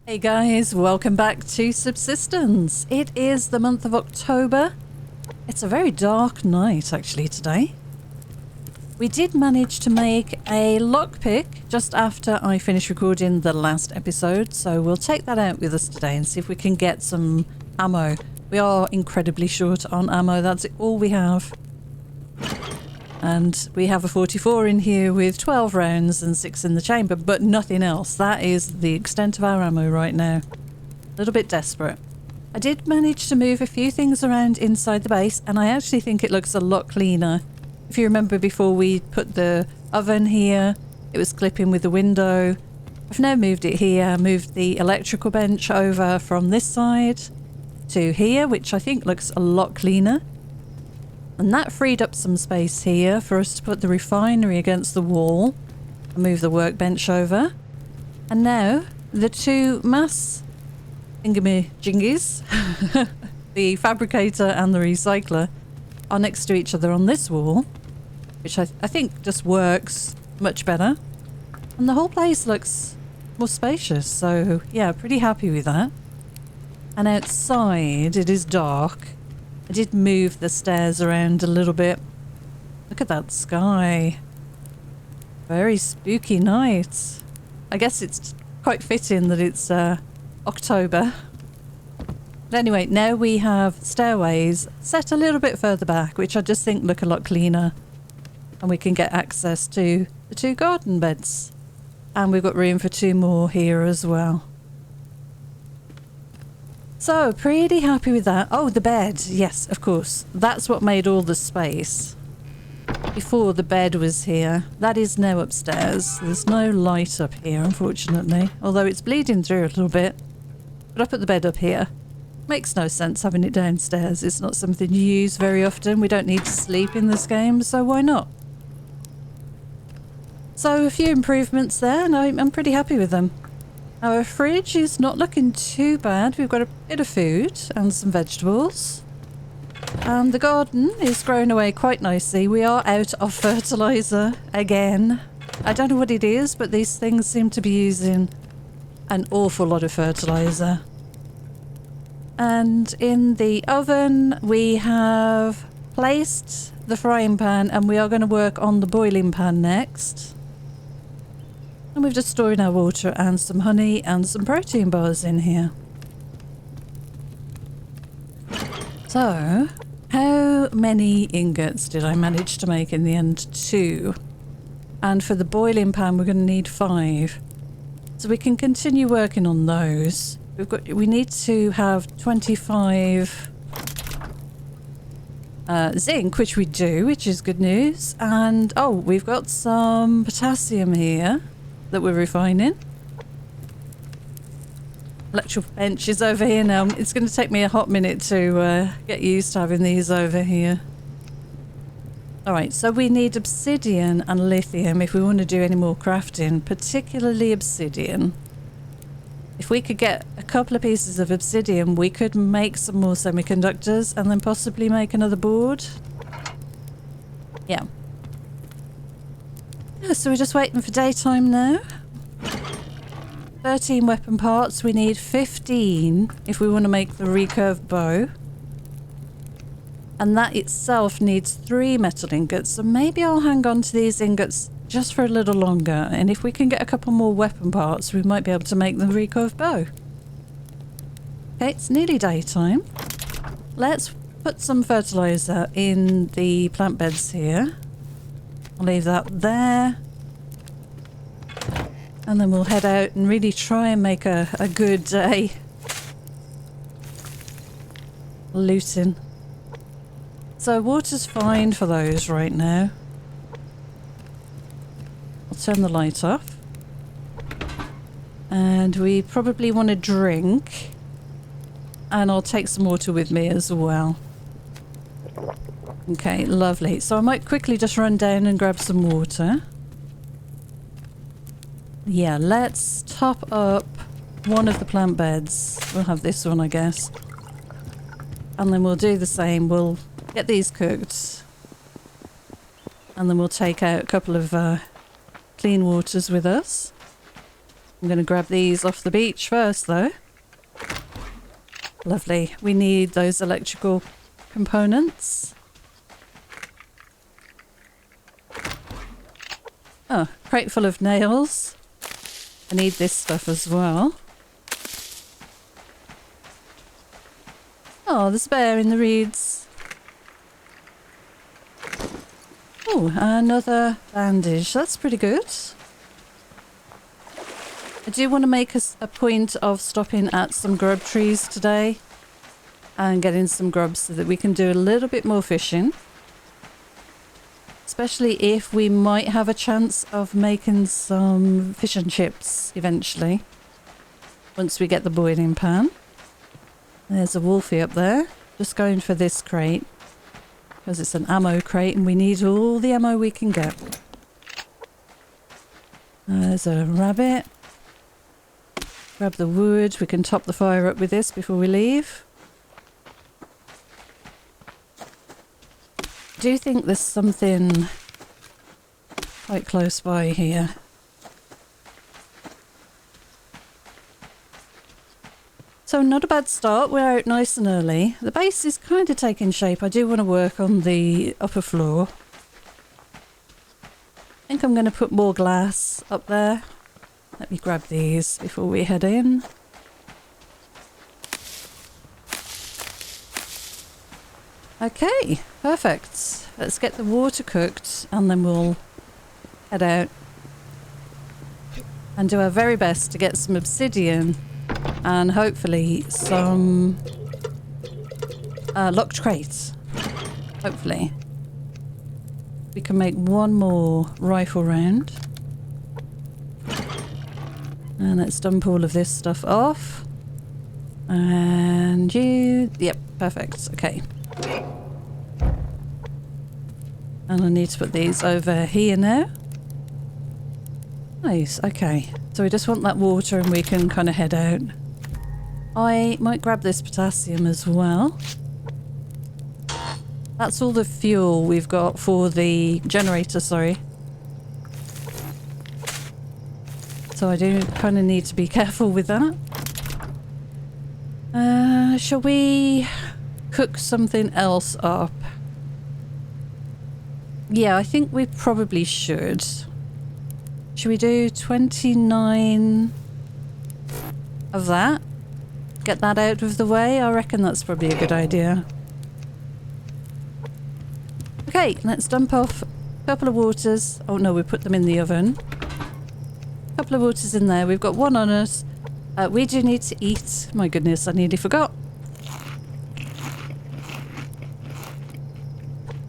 Hey guys, welcome back to Subsistence. It is the month of October. It's a very dark night actually today. We did manage to make a lockpick just after I finished recording the last episode, so we'll take that out with us today and see if we can get some ammo. We are incredibly short on ammo, that's all we have. And we have a 44 in here with 12 rounds and 6 in the chamber, but nothing else. That is the extent of our ammo right now. A little bit desperate. I did manage to move a few things around inside the base, and I actually think it looks a lot cleaner. If you remember before we put the oven here, it was clipping with the window. I've now moved it here, moved the electrical bench over from this side to here, which I think looks a lot cleaner. And that freed up some space here for us to put the refinery against the wall and move the workbench over. And now the two mass thingamajiggies, the fabricator and the recycler, are next to each other on this wall, which I think just works much better. And the whole place looks more spacious, so yeah, pretty happy with that. And outside it is dark. I did move the stairs around a little bit. Look at that sky. Very spooky night. I guess it's quite fitting that it's October. But anyway, now we have stairways set a little bit further back, which I just think look a lot cleaner. And we can get access to the two garden beds. And we've got room for two more here as well. So, pretty happy with that. Oh, the bed. Yes, of course. That's what made all the space. Before the bed was here. That is now upstairs. There's no light up here, unfortunately. Although it's bleeding through a little bit. But I put the bed up here. Makes no sense having it downstairs. It's not something you use very often. We don't need to sleep in this game, so why not? So, a few improvements there, and I'm pretty happy with them. Our fridge is not looking too bad. We've got a bit of food and some vegetables. And the garden is growing away quite nicely. We are out of fertiliser again. I don't know what it is, but these things seem to be using an awful lot of fertiliser. And in the oven we have placed the frying pan, and we are going to work on the boiling pan next. And we've just stored our water and some honey and some protein bars in here. So, how many ingots did I manage to make in the end? 2. And for the boiling pan we're going to need 5. So we can continue working on those. We need to have 25 zinc, which we do, which is good news. And oh, we've got some potassium here that we're refining. Electrical bench is over here now. It's going to take me a hot minute to get used to having these over here. Alright, so we need obsidian and lithium if we want to do any more crafting, particularly obsidian. If we could get a couple of pieces of obsidian, we could make some more semiconductors and then possibly make another board. Yeah. So we're just waiting for daytime now. 13 weapon parts. We need 15 if we want to make the recurve bow. And that itself needs 3 metal ingots. So maybe I'll hang on to these ingots just for a little longer. And if we can get a couple more weapon parts, we might be able to make the recurve bow. Okay, it's nearly daytime. Let's put some fertilizer in the plant beds here. I'll leave that there. And then we'll head out and really try and make a good day. Looting. So water's fine for those right now. I'll turn the light off. And we probably want to drink. And I'll take some water with me as well. Okay, lovely. So I might quickly just run down and grab some water. Yeah, let's top up one of the plant beds. We'll have this one, I guess. And then we'll do the same. We'll get these cooked. And then we'll take out a couple of clean waters with us. I'm going to grab these off the beach first, though. Lovely. We need those electrical components. Oh, crate full of nails. I need this stuff as well. Oh, there's a bear in the reeds. Oh, another bandage. That's pretty good. I do want to make a point of stopping at some grub trees today and getting some grubs so that we can do a little bit more fishing. Especially if we might have a chance of making some fish and chips eventually. Once we get the boiling pan. There's a wolfie up there. Just going for this crate. Because it's an ammo crate and we need all the ammo we can get. There's a rabbit. Grab the wood. We can top the fire up with this before we leave. I do think there's something quite close by here. So not a bad start. We're out nice and early. The base is kind of taking shape. I do want to work on the upper floor. I think I'm going to put more glass up there. Let me grab these before we head in. Okay, perfect. Let's get the water cooked and then we'll head out and do our very best to get some obsidian and hopefully some locked crates. Hopefully. We can make one more rifle round. And let's dump all of this stuff off. And you... Yep, perfect. Okay. And I need to put these over here now. Nice, okay. So we just want that water and we can kind of head out. I might grab this potassium as well. That's all the fuel we've got for the generator, sorry. So I do kind of need to be careful with that. Shall we cook something else up? Yeah, I think we probably should. Should we do 29 of that? Get that out of the way? I reckon that's probably a good idea. Okay, let's dump off a couple of waters. Oh no, we put them in the oven. A couple of waters in there. We've got one on us. We do need to eat. My goodness, I nearly forgot.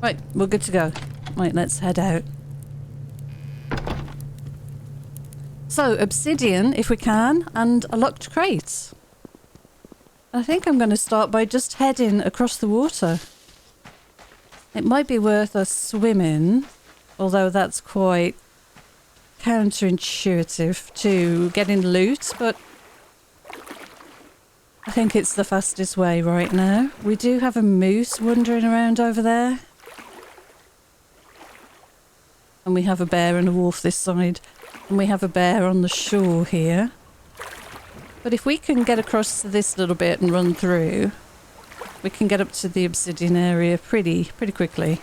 Right, we're good to go. Right, let's head out. So, obsidian, if we can, and a locked crate. I think I'm going to start by just heading across the water. It might be worth us swimming, although that's quite counterintuitive to getting loot, but I think it's the fastest way right now. We do have a moose wandering around over there. And we have a bear and a wolf this side. And we have a bear on the shore here. But if we can get across this little bit and run through, we can get up to the obsidian area pretty quickly.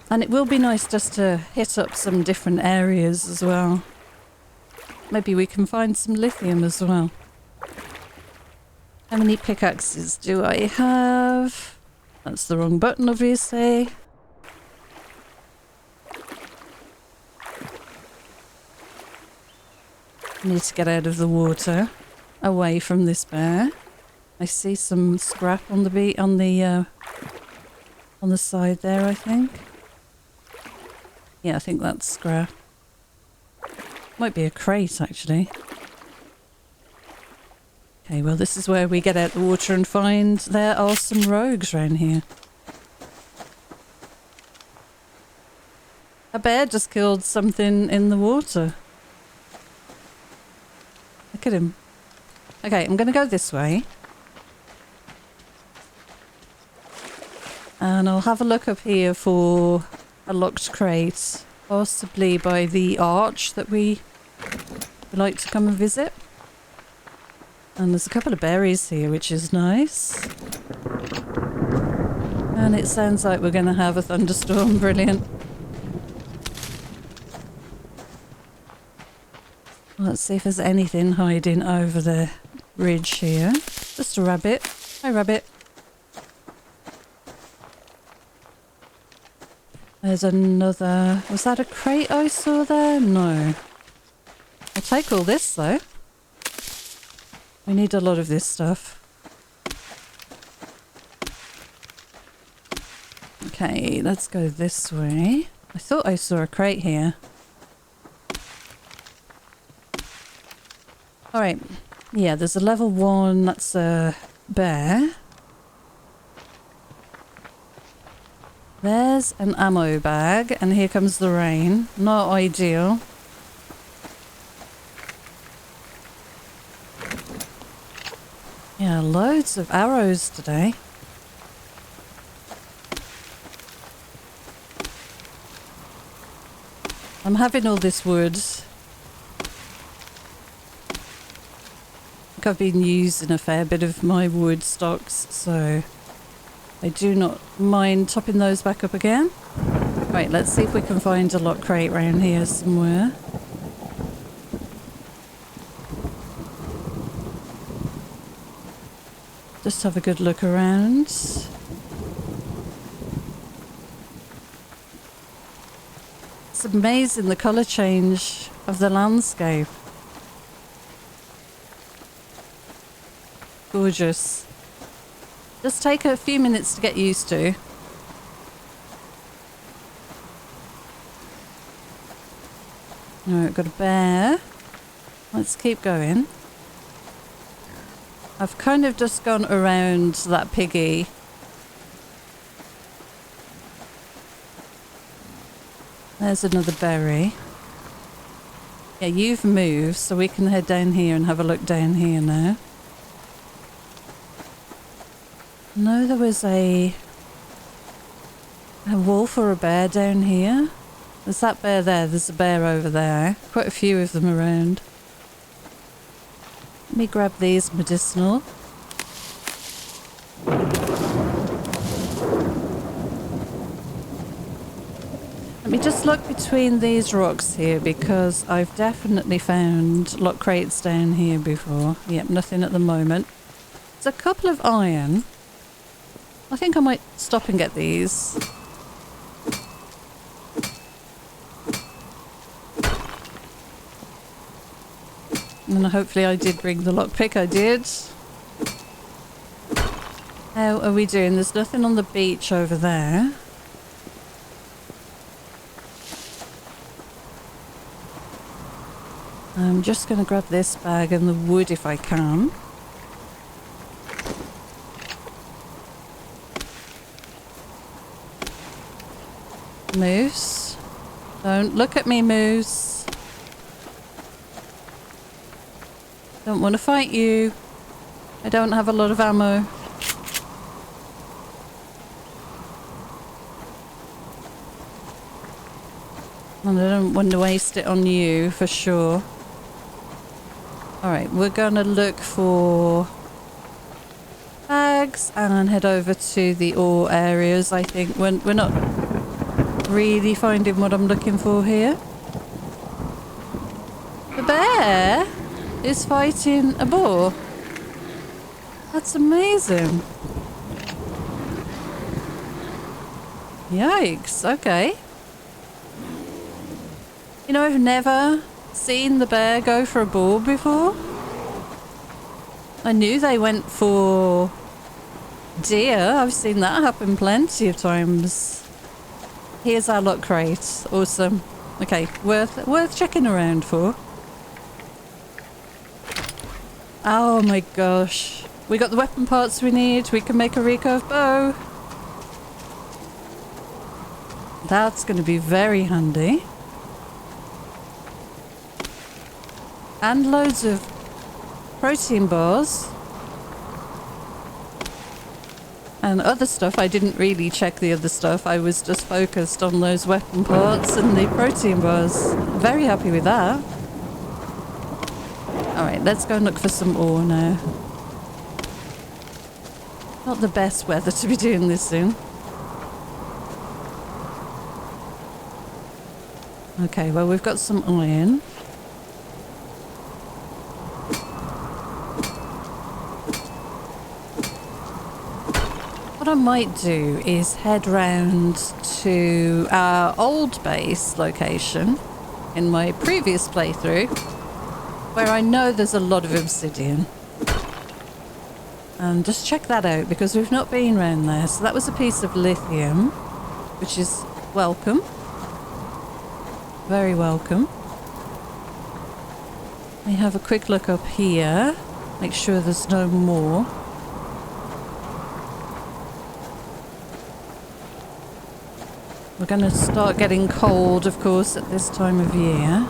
And it will be nice just to hit up some different areas as well. Maybe we can find some lithium as well. How many pickaxes do I have? That's the wrong button, obviously. I need to get out of the water, away from this bear. I see some scrap on the side there, I think. Yeah, I think that's scrap. Might be a crate, actually. Okay, well, this is where we get out the water and find there are some rogues around here. A bear just killed something in the water. Look at him. Okay, I'm going to go this way. And I'll have a look up here for a locked crate. Possibly by the arch that we like to come and visit. And there's a couple of berries here, which is nice. And it sounds like we're going to have a thunderstorm. Brilliant. Let's see if there's anything hiding over the ridge here. Just a rabbit. Hi, rabbit. There's another... Was that a crate I saw there? No. I'll take all this, though. We need a lot of this stuff. Okay, let's go this way. I thought I saw a crate here. Alright. Yeah, there's a level 1. That's a bear. There's an ammo bag. And here comes the rain. Not ideal. Yeah, loads of arrows today. I'm having all this wood. I've been using a fair bit of my wood stocks, so I do not mind topping those back up again. Right, let's see if we can find a lock crate around here somewhere. Just have a good look around. It's amazing the colour change of the landscape. Gorgeous. Just take a few minutes to get used to. Alright, got a bear. Let's keep going. I've kind of just gone around that piggy. There's another berry. Yeah, you've moved, so we can head down here and have a look down here now. No, there was a wolf or a bear down here. There's that bear there. There's a bear over there. Quite a few of them around. Let me grab these medicinal. Let me just look between these rocks here because I've definitely found lock crates down here before. Yep, nothing at the moment. There's a couple of iron. I think I might stop and get these. And hopefully I did bring the lockpick. I did. How are we doing? There's nothing on the beach over there. I'm just going to grab this bag and the wood if I can. Moose. Don't look at me, Moose. Don't want to fight you. I don't have a lot of ammo. And I don't want to waste it on you, for sure. Alright, we're going to look for bags and head over to the ore areas, I think. We're not really finding what I'm looking for here. The bear is fighting a boar. That's amazing. Yikes, okay. You know, I've never seen the bear go for a boar before. I knew they went for deer. I've seen that happen plenty of times. Here's our lock crate. Awesome. Okay, worth checking around for. Oh my gosh. We got the weapon parts we need. We can make a recurve bow. That's going to be very handy. And loads of protein bars. And other stuff, I didn't really check the other stuff. I was just focused on those weapon parts and the protein bars. Very happy with that. Alright, let's go and look for some ore now. Not the best weather to be doing this in. Okay, well, we've got some iron. What I might do is head round to our old base location in my previous playthrough, where I know there's a lot of obsidian. And just check that out, because we've not been round there. So that was a piece of lithium, which is welcome. Very welcome. Let me have a quick look up here. Make sure there's no more. We're going to start getting cold, of course, at this time of year.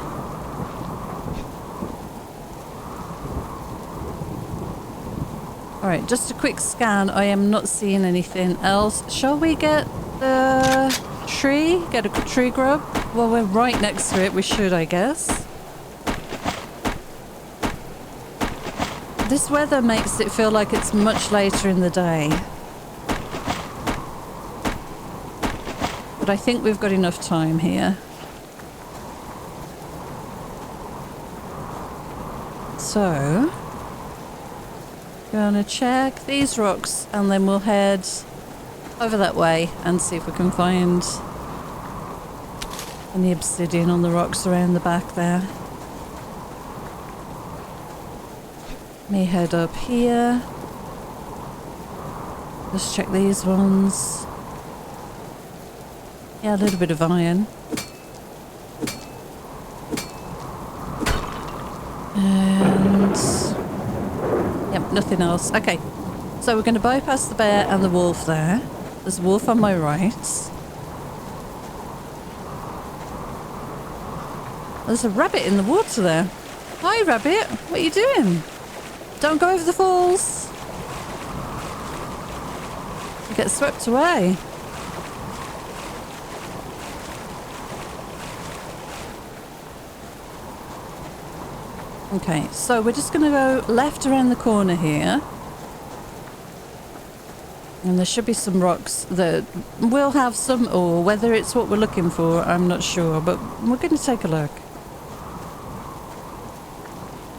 Alright, just a quick scan. I am not seeing anything else. Shall we get the tree? Get a tree grub? Well, we're right next to it. We should, I guess. This weather makes it feel like it's much later in the day. But I think we've got enough time here. So, gonna check these rocks and then we'll head over that way and see if we can find any obsidian on the rocks around the back there. Let me head up here. Let's check these ones. Yeah, a little bit of iron. And yep, nothing else. Okay, so we're going to bypass the bear and the wolf there. There's a wolf on my right. There's a rabbit in the water there. Hi, rabbit. What are you doing? Don't go over the falls. You get swept away. Okay, so we're just going to go left around the corner here. And there should be some rocks that will have some ore. Whether it's what we're looking for, I'm not sure, but we're going to take a look.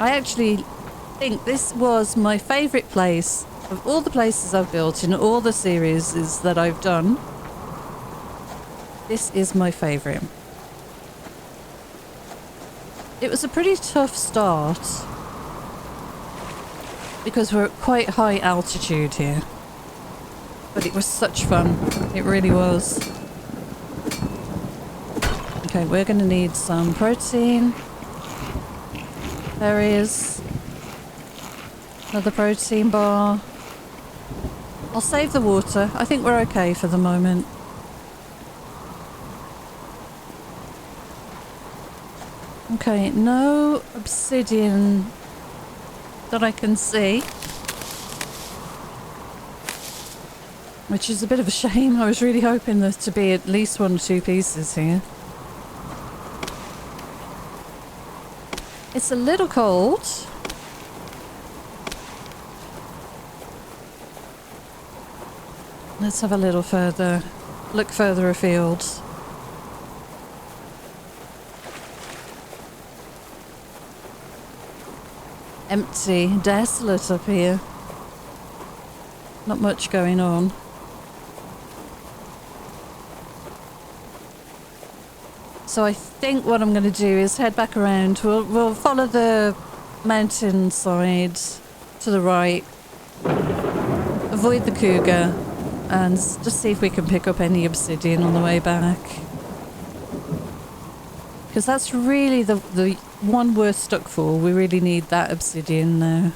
I actually think this was my favourite place of all the places I've built in all the series that I've done. This is my favourite. It was a pretty tough start because we're at quite high altitude here. But it was such fun. It really was. Okay, we're going to need some protein. There is another protein bar. I'll save the water. I think we're okay for the moment. Okay, no obsidian that I can see. Which is a bit of a shame. I was really hoping there to be at least 1 or 2 pieces here. It's a little cold. Let's have a little further look further afield. Empty, desolate up here. Not much going on. So I think what I'm going to do is head back around. We'll follow the mountain side to the right. Avoid the cougar. And just see if we can pick up any obsidian on the way back. Because that's really the one we're stuck for. We really need that obsidian now.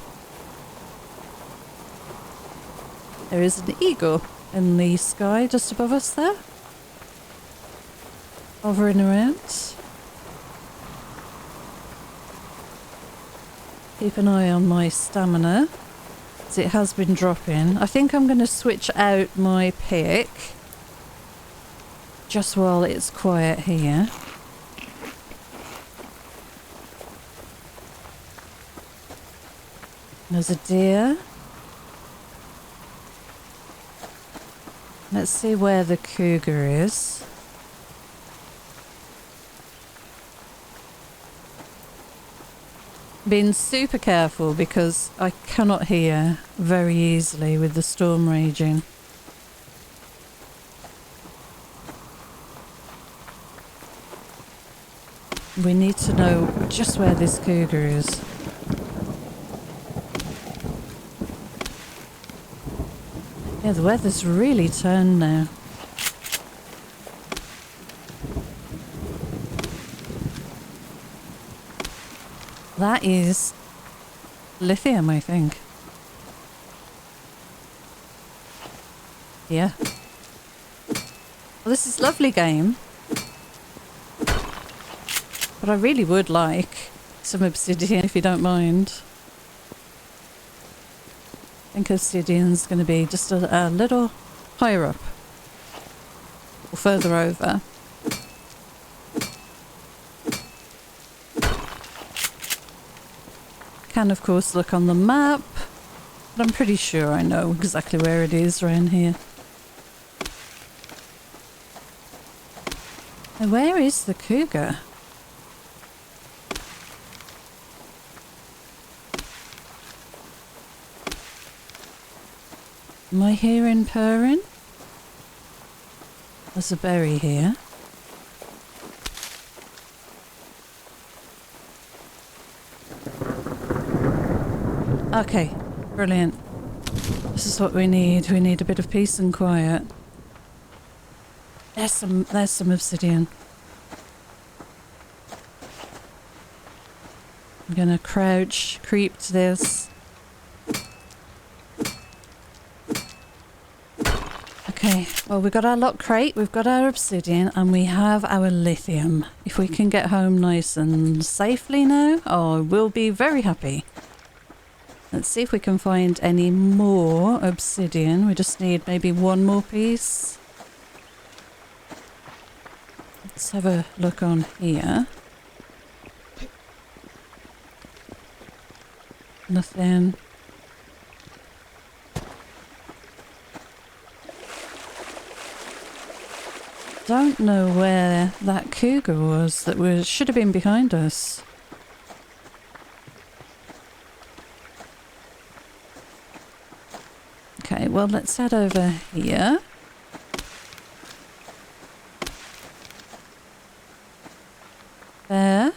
There is an eagle in the sky just above us there. Hovering around. Keep an eye on my stamina. So it has been dropping. I think I'm going to switch out my pick just while it's quiet here. There's a deer. Let's see where the cougar is. Being super careful because I cannot hear very easily with the storm raging. We need to know just where this cougar is. Yeah, the weather's really turned now. That is lithium, I think. Yeah. Well, this is a lovely game. But I really would like some obsidian, if you don't mind. I think obsidian's going to be just a little higher up. Or further over. Can of course look on the map, but I'm pretty sure I know exactly where it is around here. Now, where is the cougar? Am I hearing purring? There's a berry here. Okay, brilliant. This is what we need. We need a bit of peace and quiet. There's some obsidian. I'm gonna crouch, creep to this. Okay, well, we've got our lock crate, we've got our obsidian, and we have our lithium. If we can get home nice and safely now, oh, we'll be very happy. Let's see if we can find any more obsidian. We just need maybe one more piece. Let's have a look on here. Nothing. Don't know where that cougar was that should have been behind us. Okay, well, let's head over here. There.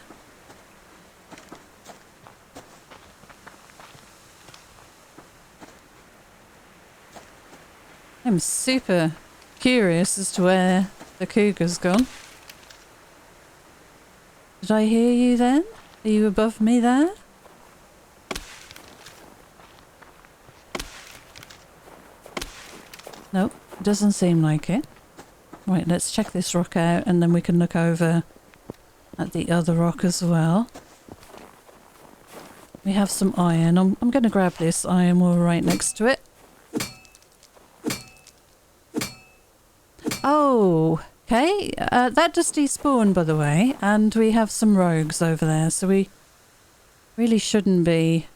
I'm super curious as to where the cougar's gone. Did I hear you then? Are you above me there? Nope, doesn't seem like it. Right, let's check this rock out and then we can look over at the other rock as well. We have some iron. I'm going to grab this iron ore right next to it. Oh, okay. That just despawned, by the way, and we have some rogues over there, so we really shouldn't be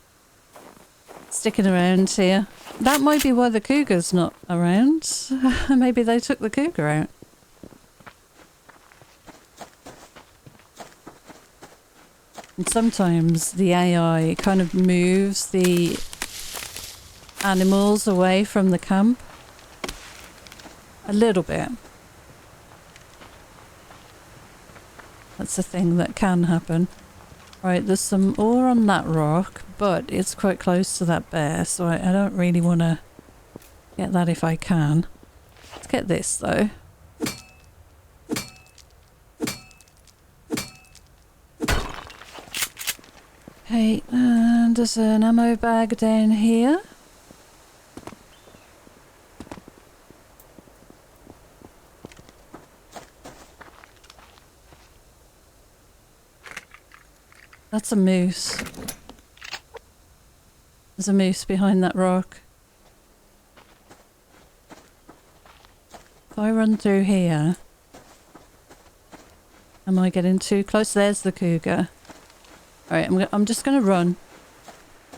sticking around here. That might be why the cougar's not around. Maybe they took the cougar out. And sometimes the AI kind of moves the animals away from the camp. A little bit. That's a thing that can happen. Right, there's some ore on that rock, but it's quite close to that bear, so I don't really want to get that if I can. Let's get this, though. Okay, and there's an ammo bag down here. That's a moose. There's a moose behind that rock. If I run through here... Am I getting too close? There's the cougar. Alright, I'm just going to run.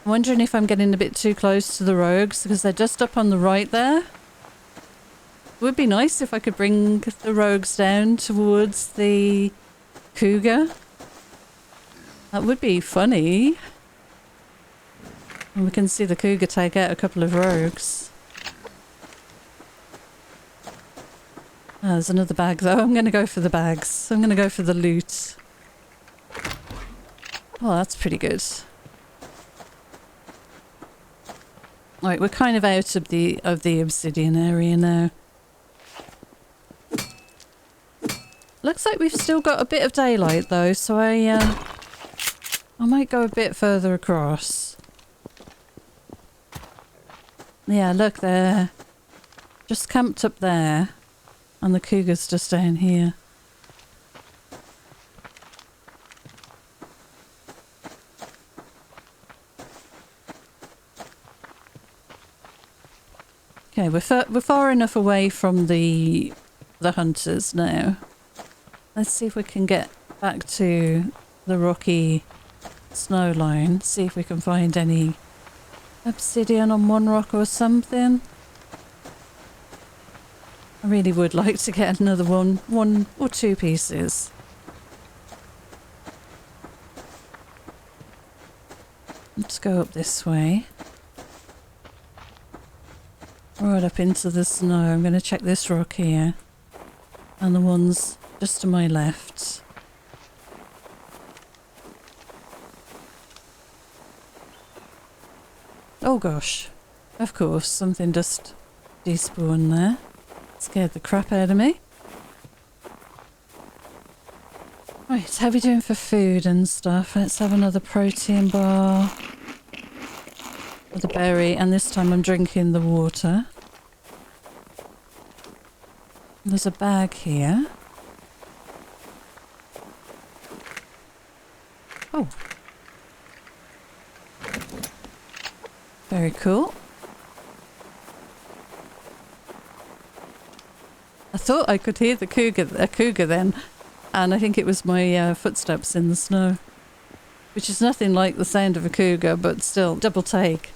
I'm wondering if I'm getting a bit too close to the rogues because they're just up on the right there. It would be nice if I could bring the rogues down towards the cougar. That would be funny. And we can see the cougar take out a couple of rogues. Ah, there's another bag though. I'm going to go for the bags. I'm going to go for the loot. Oh, that's pretty good. Right, we're kind of out of the obsidian area now. Looks like we've still got a bit of daylight though, so I might go a bit further across. Yeah, look there. Just camped up there. And the cougar's just down here. Okay, we're far enough away from the hunters now. Let's see if we can get back to the rocky snow line. See if we can find any obsidian on one rock or something. I really would like to get another one or two pieces. Let's go up this way. Right up into the snow. I'm going to check this rock here. And the ones just to my left. Oh gosh. Of course, something just despawned there. Scared the crap out of me. Right, how are we doing for food and stuff? Let's have another protein bar. With a berry, and this time I'm drinking the water. There's a bag here. Oh. Very cool. I thought I could hear a cougar then, and I think it was my footsteps in the snow. Which is nothing like the sound of a cougar, but still, double take.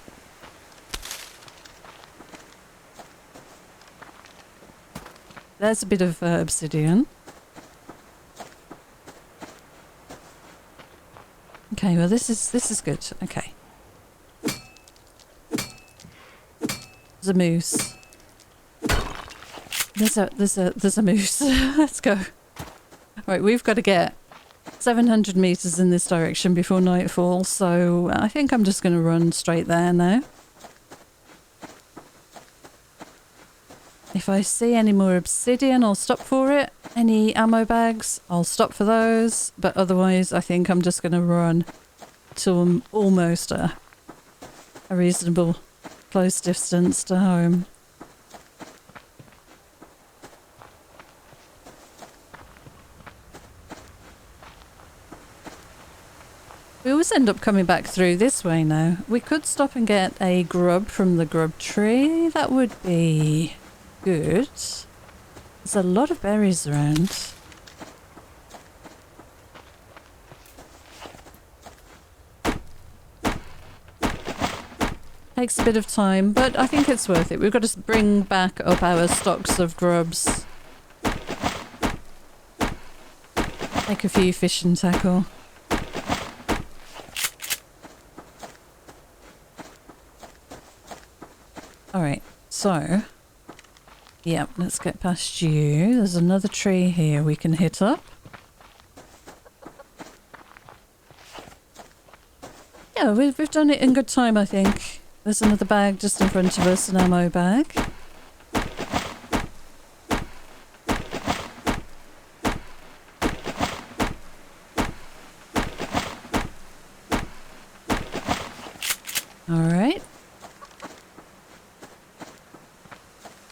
There's a bit of obsidian. Okay, well this is good. Okay. There's a moose. There's a moose. Let's go. Right, we've got to get 700 meters in this direction before nightfall, so I think I'm just going to run straight there now. If I see any more obsidian, I'll stop for it. Any ammo bags, I'll stop for those. But otherwise, I think I'm just going to run to almost a reasonable close distance to home. We always end up coming back through this way now. We could stop and get a grub from the grub tree. That would be good. There's a lot of berries around. Takes a bit of time, but I think it's worth it. We've got to bring back up our stocks of grubs. Make a few fish and tackle. Alright, so... Yep, let's get past you. There's another tree here we can hit up. Yeah, we've done it in good time, I think. There's another bag just in front of us, an ammo bag. Alright.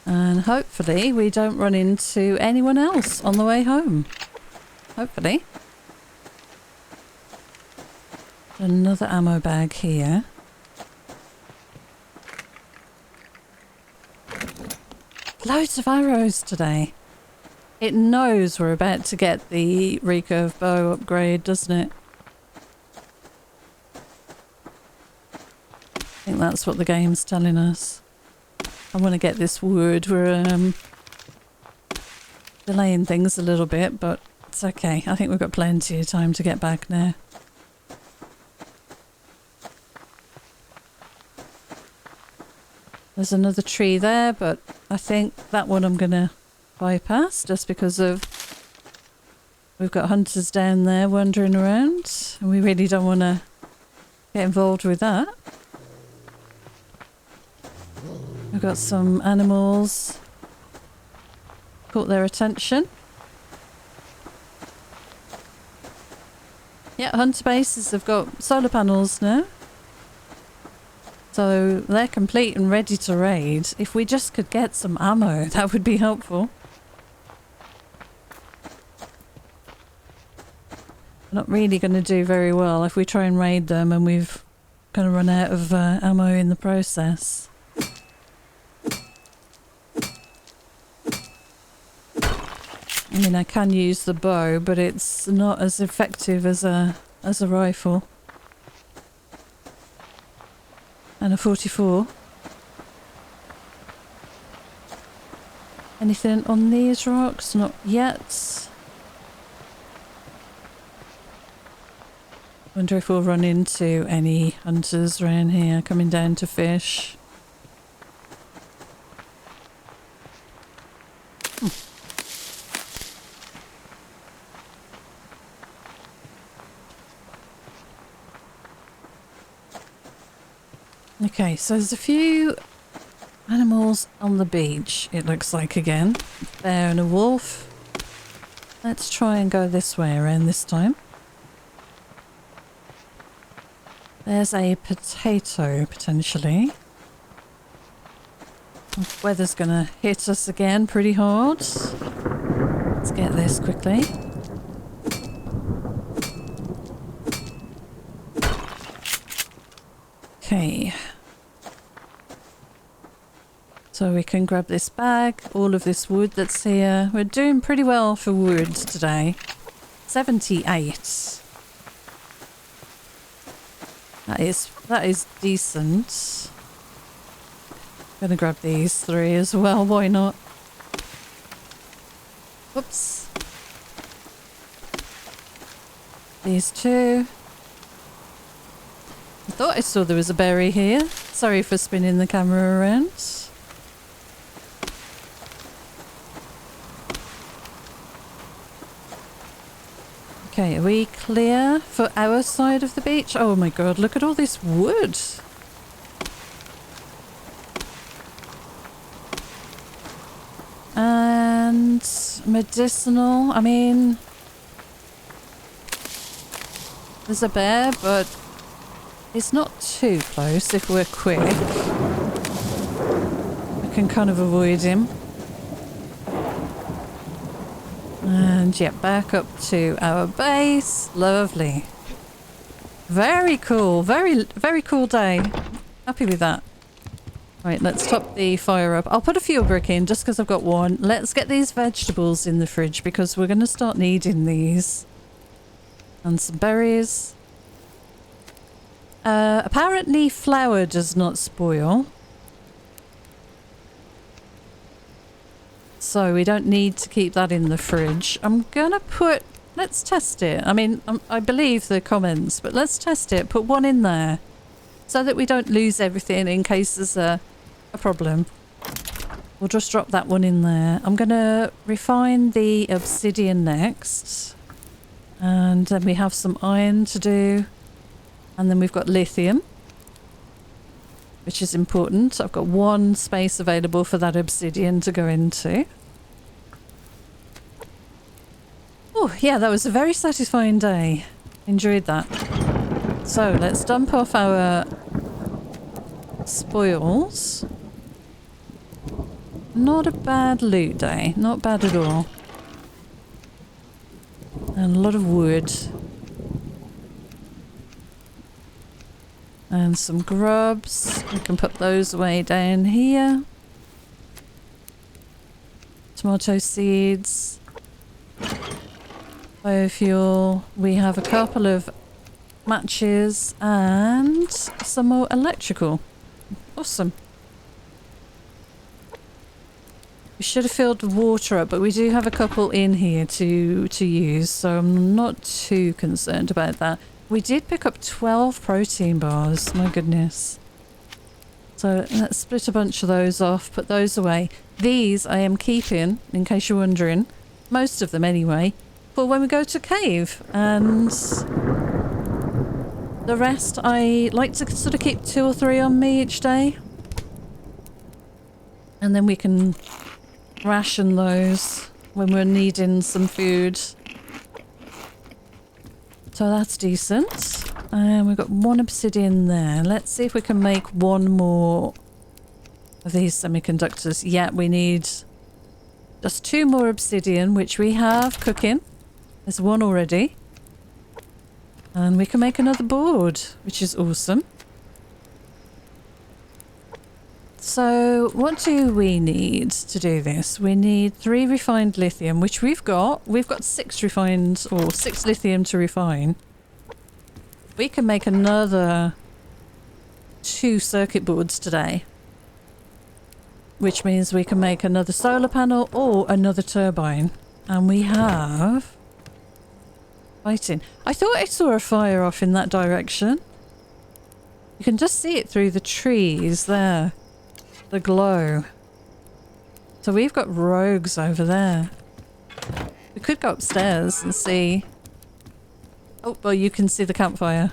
And hopefully we don't run into anyone else on the way home. Hopefully. Another ammo bag here. Loads of arrows today. It knows we're about to get the recurve bow upgrade, doesn't it? I think that's what the game's telling us. I want to get this wood. We're delaying things a little bit, but it's okay. I think we've got plenty of time to get back now. There's another tree there, but I think that one I'm going to bypass just because of we've got hunters down there wandering around and we really don't want to get involved with that. We've got some animals, caught their attention. Yeah, hunter bases have got solar panels now. So they're complete and ready to raid. If we just could get some ammo, that would be helpful. Not really going to do very well if we try and raid them and we've going to run out of ammo in the process. I mean, I can use the bow, but it's not as effective as a rifle. And a 44. Anything on these rocks? Not yet. Wonder if we'll run into any hunters around here coming down to fish. Okay, so there's a few animals on the beach, it looks like again. Bear and a wolf. Let's try and go this way around this time. There's a potato, potentially. The weather's gonna hit us again pretty hard. Let's get this quickly. Okay. So we can grab this bag, all of this wood that's here. We're doing pretty well for wood today. 78. That is decent. Gonna grab these 3 as well, why not? Whoops. These 2. I thought I saw there was a berry here. Sorry for spinning the camera around. Okay, are we clear for our side of the beach? Oh my god, look at all this wood. And medicinal, I mean, there's a bear, but it's not too close if we're quick. We can kind of avoid him. And yeah, back up to our base. Lovely. Very cool. Very, very cool day. Happy with that. Right, let's top the fire up. I'll put a fuel brick in just because I've got one. Let's get these vegetables in the fridge because we're going to start needing these. And some berries. Apparently flour does not spoil. So we don't need to keep that in the fridge. I'm gonna put, let's test it. I mean, I believe the comments, but let's test it. Put one in there so that we don't lose everything in case there's a problem. We'll just drop that one in there. I'm gonna refine the obsidian next. And then we have some iron to do. And then we've got lithium, which is important. I've got 1 space available for that obsidian to go into. Oh, yeah, that was a very satisfying day. Enjoyed that. So let's dump off our spoils. Not a bad loot day. Not bad at all. And a lot of wood. And some grubs. We can put those away down here. Tomato seeds. Biofuel. We have a couple of matches and some more electrical. Awesome. We should have filled the water up, but we do have a couple in here to use, so I'm not too concerned about that. We did pick up 12 protein bars, my goodness. So let's split a bunch of those off, put those away. These I am keeping, in case you're wondering, most of them anyway, for when we go to cave. And the rest I like to sort of keep 2 or 3 on me each day. And then we can ration those when we're needing some food. So that's decent. And we've got 1 obsidian there. Let's see if we can make 1 more of these semiconductors. Yeah, we need just 2 more obsidian, which we have cooking. There's 1 already. And we can make another board, which is awesome. So what do we need to do this? We need 3 refined lithium, which we've got. We've got 6 refined, or 6 lithium to refine. We can make another 2 circuit boards today. Which means we can make another solar panel or another turbine. And we have... lighting. I thought I saw a fire off in that direction. You can just see it through the trees there. The glow. So we've got rogues over there. We could go upstairs and see. Oh, well, you can see the campfire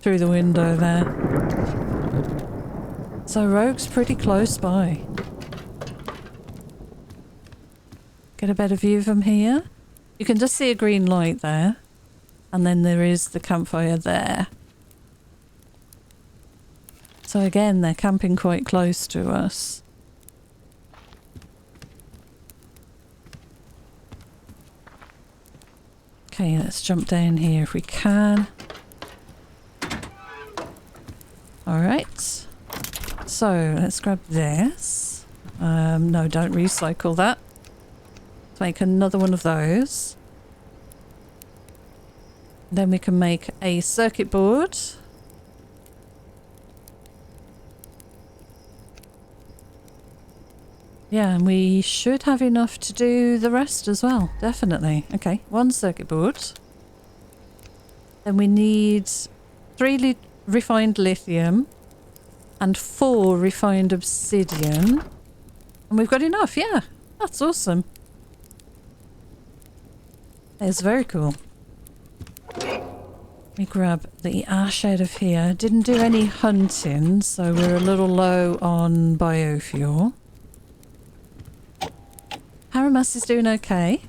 through the window there. So rogue's pretty close by. Get a better view from here. You can just see a green light there. And then there is the campfire there. So again, they're camping quite close to us. Okay, let's jump down here if we can. Alright. So, let's grab this. No, don't recycle that. Let's make another one of those. Then we can make a circuit board. Yeah, and we should have enough to do the rest as well. Definitely. Okay, 1 circuit board. Then we need 3 refined lithium and 4 refined obsidian. And we've got enough, yeah. That's awesome. It's very cool. Let me grab the ash out of here. Didn't do any hunting, so we're a little low on biofuel. Haramas is doing okay.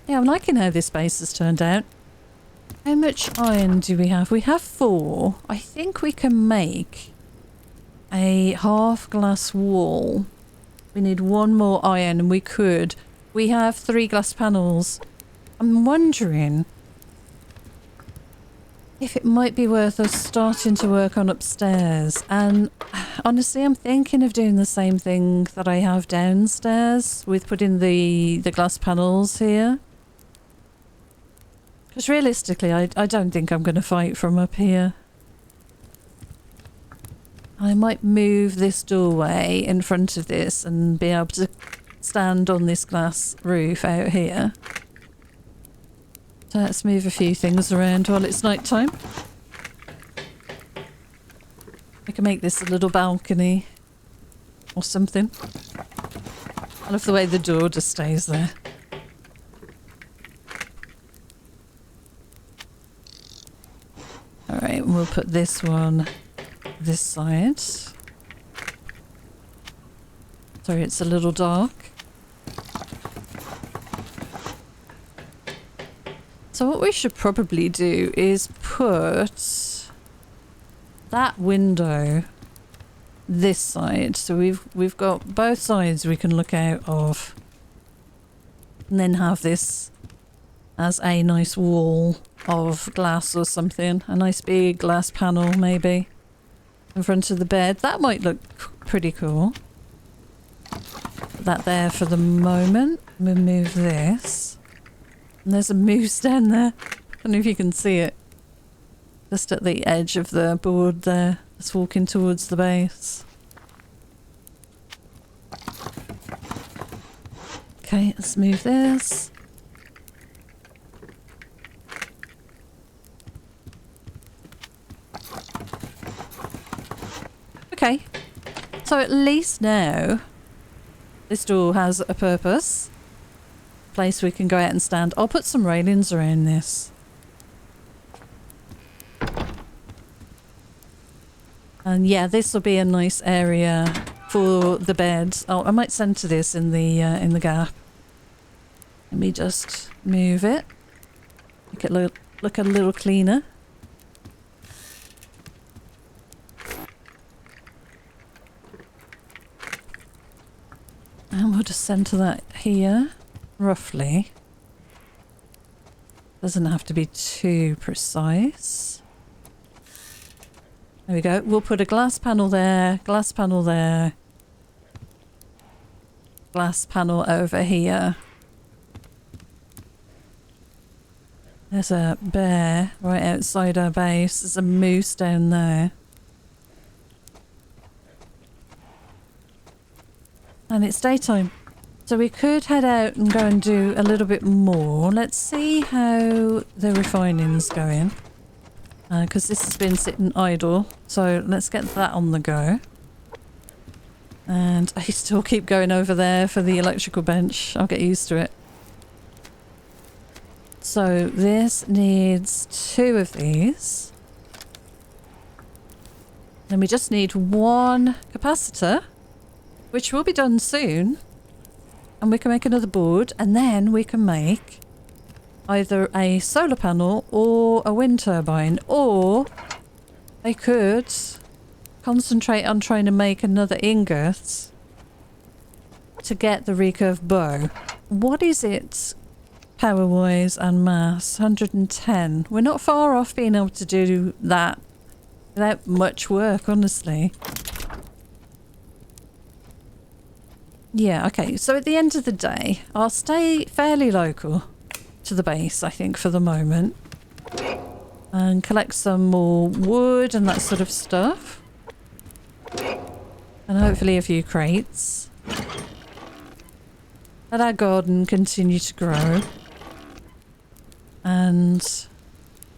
Yeah, I'm liking how this base has turned out. How much iron do we have? We have 4. I think we can make a half glass wall. We need 1 more iron and we could. We have 3 glass panels. I'm wondering if it might be worth us starting to work on upstairs. And honestly, I'm thinking of doing the same thing that I have downstairs with putting the glass panels here. Because realistically, I don't think I'm going to fight from up here. I might move this doorway in front of this and be able to stand on this glass roof out here. So let's move a few things around while it's night time. We can make this a little balcony or something. I love the way the door just stays there. Alright, we'll put this one this side. Sorry, it's a little dark. So what we should probably do is put that window this side. So we've got both sides we can look out of. And then have this as a nice wall of glass or something. A nice big glass panel maybe in front of the bed. That might look pretty cool. Put that there for the moment. We'll move this. And there's a moose down there. I don't know if you can see it. Just at the edge of the board there. Just walking towards the base. Okay, let's move this. Okay, so at least now this door has a purpose. Place we can go out and stand. I'll put some railings around this. And yeah, this will be a nice area for the bed. Oh, I might center this in the gap. Let me just move it. Make it look a little cleaner. And we'll just center that here, roughly. Doesn't have to be too precise. There we go. We'll put a glass panel there, glass panel there, glass panel over here. There's a bear right outside our base. There's a moose down there. And it's daytime. So we could head out and go and do a little bit more. Let's see how the refining's going. Because this has been sitting idle. So let's get that on the go. And I still keep going over there for the electrical bench. I'll get used to it. So this needs 2 of these. Then we just need 1 capacitor, which will be done soon. And we can make another board, and then we can make either a solar panel or a wind turbine, or I could concentrate on trying to make another ingot to get the recurve bow. What is it power-wise and mass? 110. We're not far off being able to do that without much work, honestly. Yeah, okay, so at the end of the day, I'll stay fairly local to the base, I think, for the moment. And collect some more wood and that sort of stuff. And hopefully a few crates. Let our garden continue to grow. And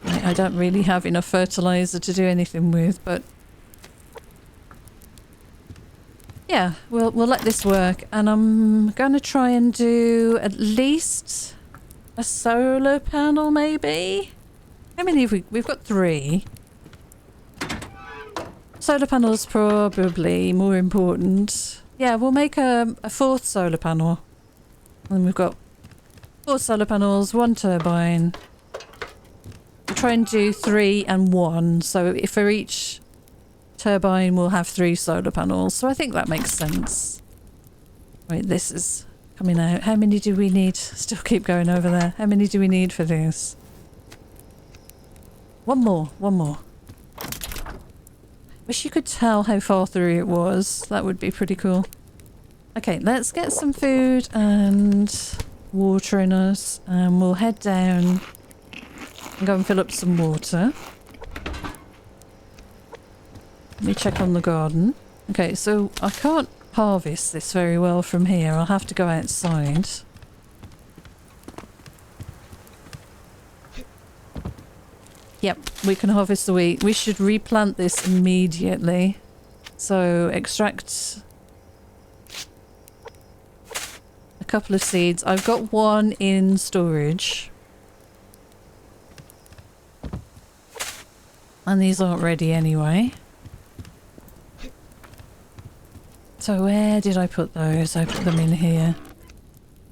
I don't really have enough fertilizer to do anything with, but yeah, we'll let this work. And I'm going to try and do at least a solar panel, maybe? How many have we've got 3. Solar panels probably more important. Yeah, we'll make a 4th solar panel. And we've got 4 solar panels, 1 turbine. We'll try and do 3 and 1. So if for each turbine we'll have 3 solar panels. So I think that makes sense. Right, this is coming out. How many do we need? Still keep going over there. How many do we need for this? 1 more. 1 more. Wish you could tell how far through it was. That would be pretty cool. Okay, let's get some food and water in us. And we'll head down and go and fill up some water. Let me check on the garden. Okay, so I can't harvest this very well from here. I'll have to go outside. Yep, we can harvest the wheat. We should replant this immediately. So extract a couple of seeds. I've got 1 in storage. And these aren't ready anyway. So where did I put those? I put them in here.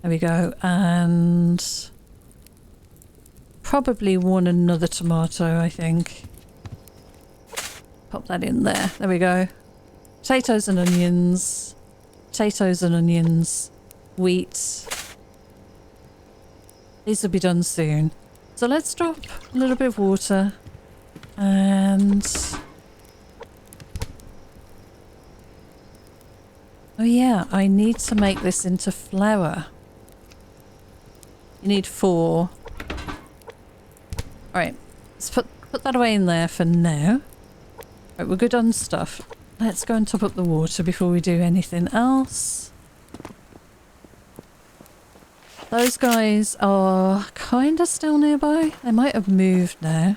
There we go. And probably another tomato, I think. Pop that in there. There we go. Potatoes and onions. Potatoes and onions. Wheat. These will be done soon. So let's drop a little bit of water. And Oh yeah, I need to make this into flour. You need 4. Alright, let's put that away in there for now. Right, we're good on stuff. Let's go and top up the water before we do anything else. Those guys are kind of still nearby. They might have moved now.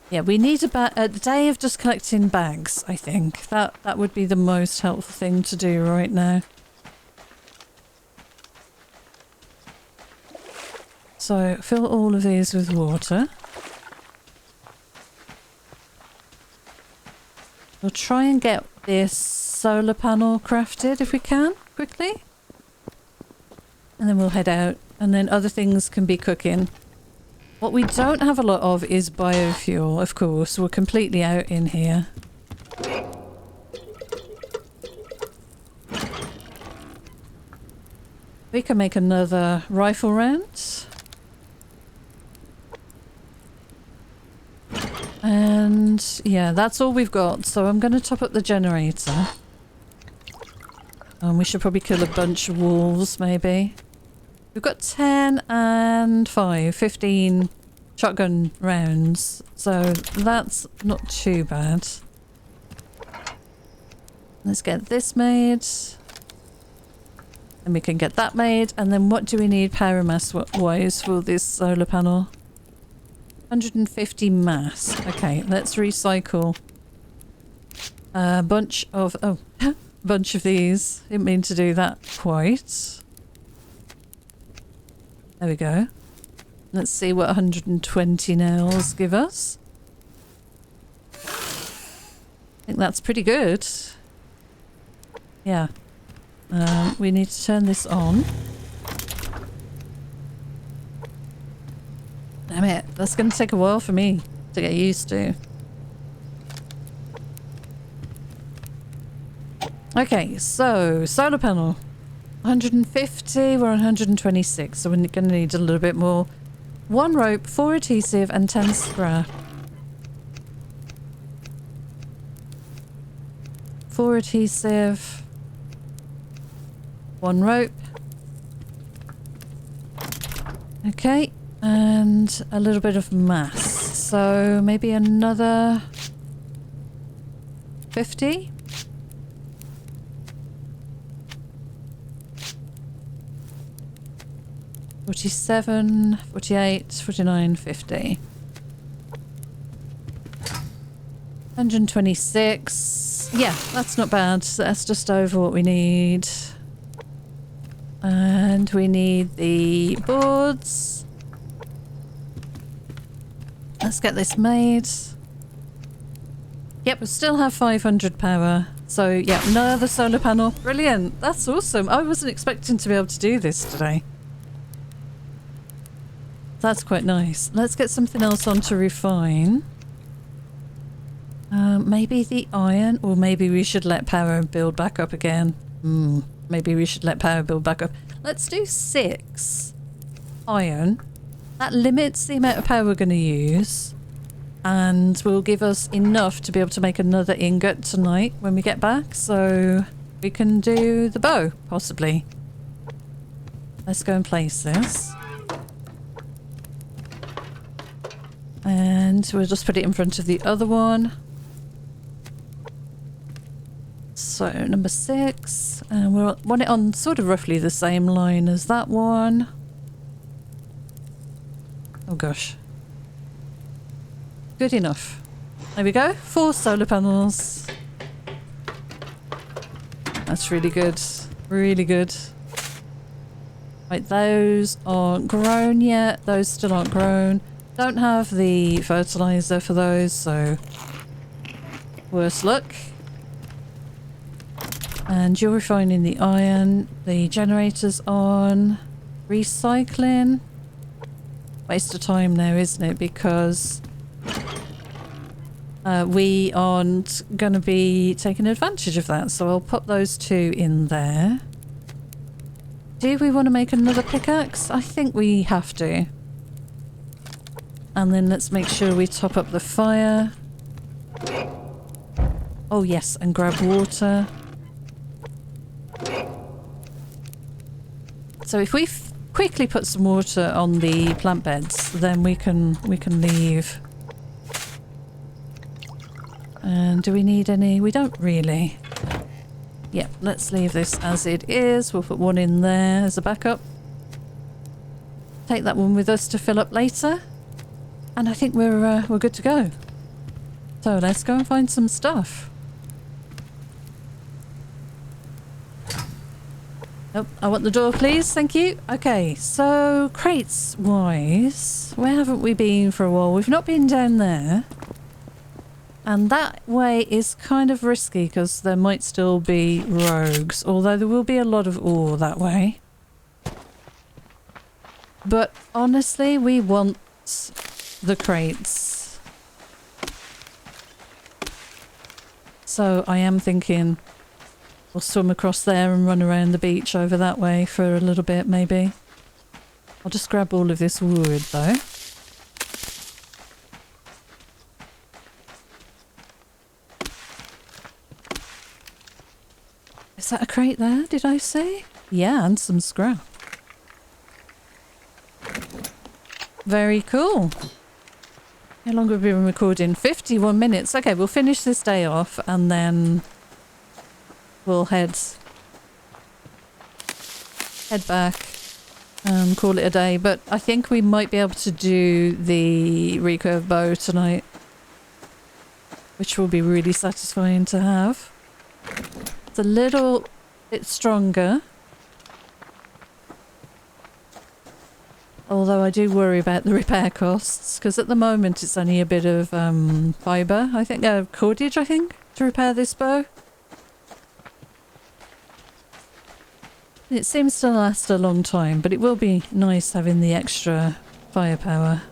Yeah, we need a day of just collecting bags, I think. That would be the most helpful thing to do right now. So, fill all of these with water. We'll try and get this solar panel crafted if we can, quickly. And then we'll head out, and then other things can be cooking. What we don't have a lot of is biofuel, of course. We're completely out in here. We can make another rifle round. And yeah, that's all we've got. So I'm going to top up the generator. We should probably kill a bunch of wolves, maybe. We've got 10 and 5, 15 shotgun rounds, so that's not too bad. Let's get this made. And we can get that made. And then what do we need power mass wise for this solar panel? 150 mass. Okay, let's recycle a bunch of... Oh, bunch of these. Didn't mean to do that quite. There we go. Let's see what 120 nails give us. I think that's pretty good. Yeah. We need to turn this on. Damn it. That's going to take a while for me to get used to. Okay, so solar panel. 150, we're on 126, so we're going to need a little bit more. 1 rope, 4 adhesive, and 10 scrap. 4 adhesive, 1 rope. Okay, and a little bit of mass. So maybe another 50? $47, $48, $49, $50. 126. Yeah, that's not bad. That's just over what we need. And we need the boards. Let's get this made. Yep, we still have 500 power. So yeah, another solar panel. Brilliant. That's awesome. I wasn't expecting to be able to do this today. That's quite nice. Let's get something else on to refine. Maybe the iron, or maybe we should let power build back up again. Maybe we should let power build back up. Let's do 6 iron. That limits the amount of power we're going to use, and will give us enough to be able to make another ingot tonight when we get back, so we can do the bow, possibly. Let's go and place this. And we'll just put it in front of the other one. So number 6, and we'll want it on sort of roughly the same line as that one. Oh gosh. Good enough. There we go. 4 solar panels. That's really good. Really good. Right, those aren't grown yet. Those still aren't grown. Don't have the fertilizer for those, so worse luck. And you're refining the iron. The generator's on. Recycling. Waste of time now, isn't it? Because we aren't going to be taking advantage of that. So I'll pop those 2 in there. Do we want to make another pickaxe? I think we have to. And then let's make sure we top up the fire. Oh yes, and grab water. So if we quickly put some water on the plant beds, then we can leave. And do we need any? We don't really. Yep, let's leave this as it is. We'll put one in there as a backup. Take that one with us to fill up later. And I think we're good to go. So let's go and find some stuff. Oh, I want the door, please. Thank you. Okay, so crates wise, where haven't we been for a while? We've not been down there. And that way is kind of risky because there might still be rogues, although there will be a lot of ore that way. But honestly, we want the crates. So I am thinking we'll swim across there and run around the beach over that way for a little bit, maybe. I'll just grab all of this wood though. Is that a crate there, did I say? Yeah, and some scrap. Very cool. How long have we been recording? 51 minutes. Okay, we'll finish this day off and then we'll head back and call it a day. But I think we might be able to do the recurve bow tonight, which will be really satisfying to have. It's a little bit stronger. Although I do worry about the repair costs, because at the moment it's only a bit of fibre, I think, cordage, I think, to repair this bow. It seems to last a long time, but it will be nice having the extra firepower.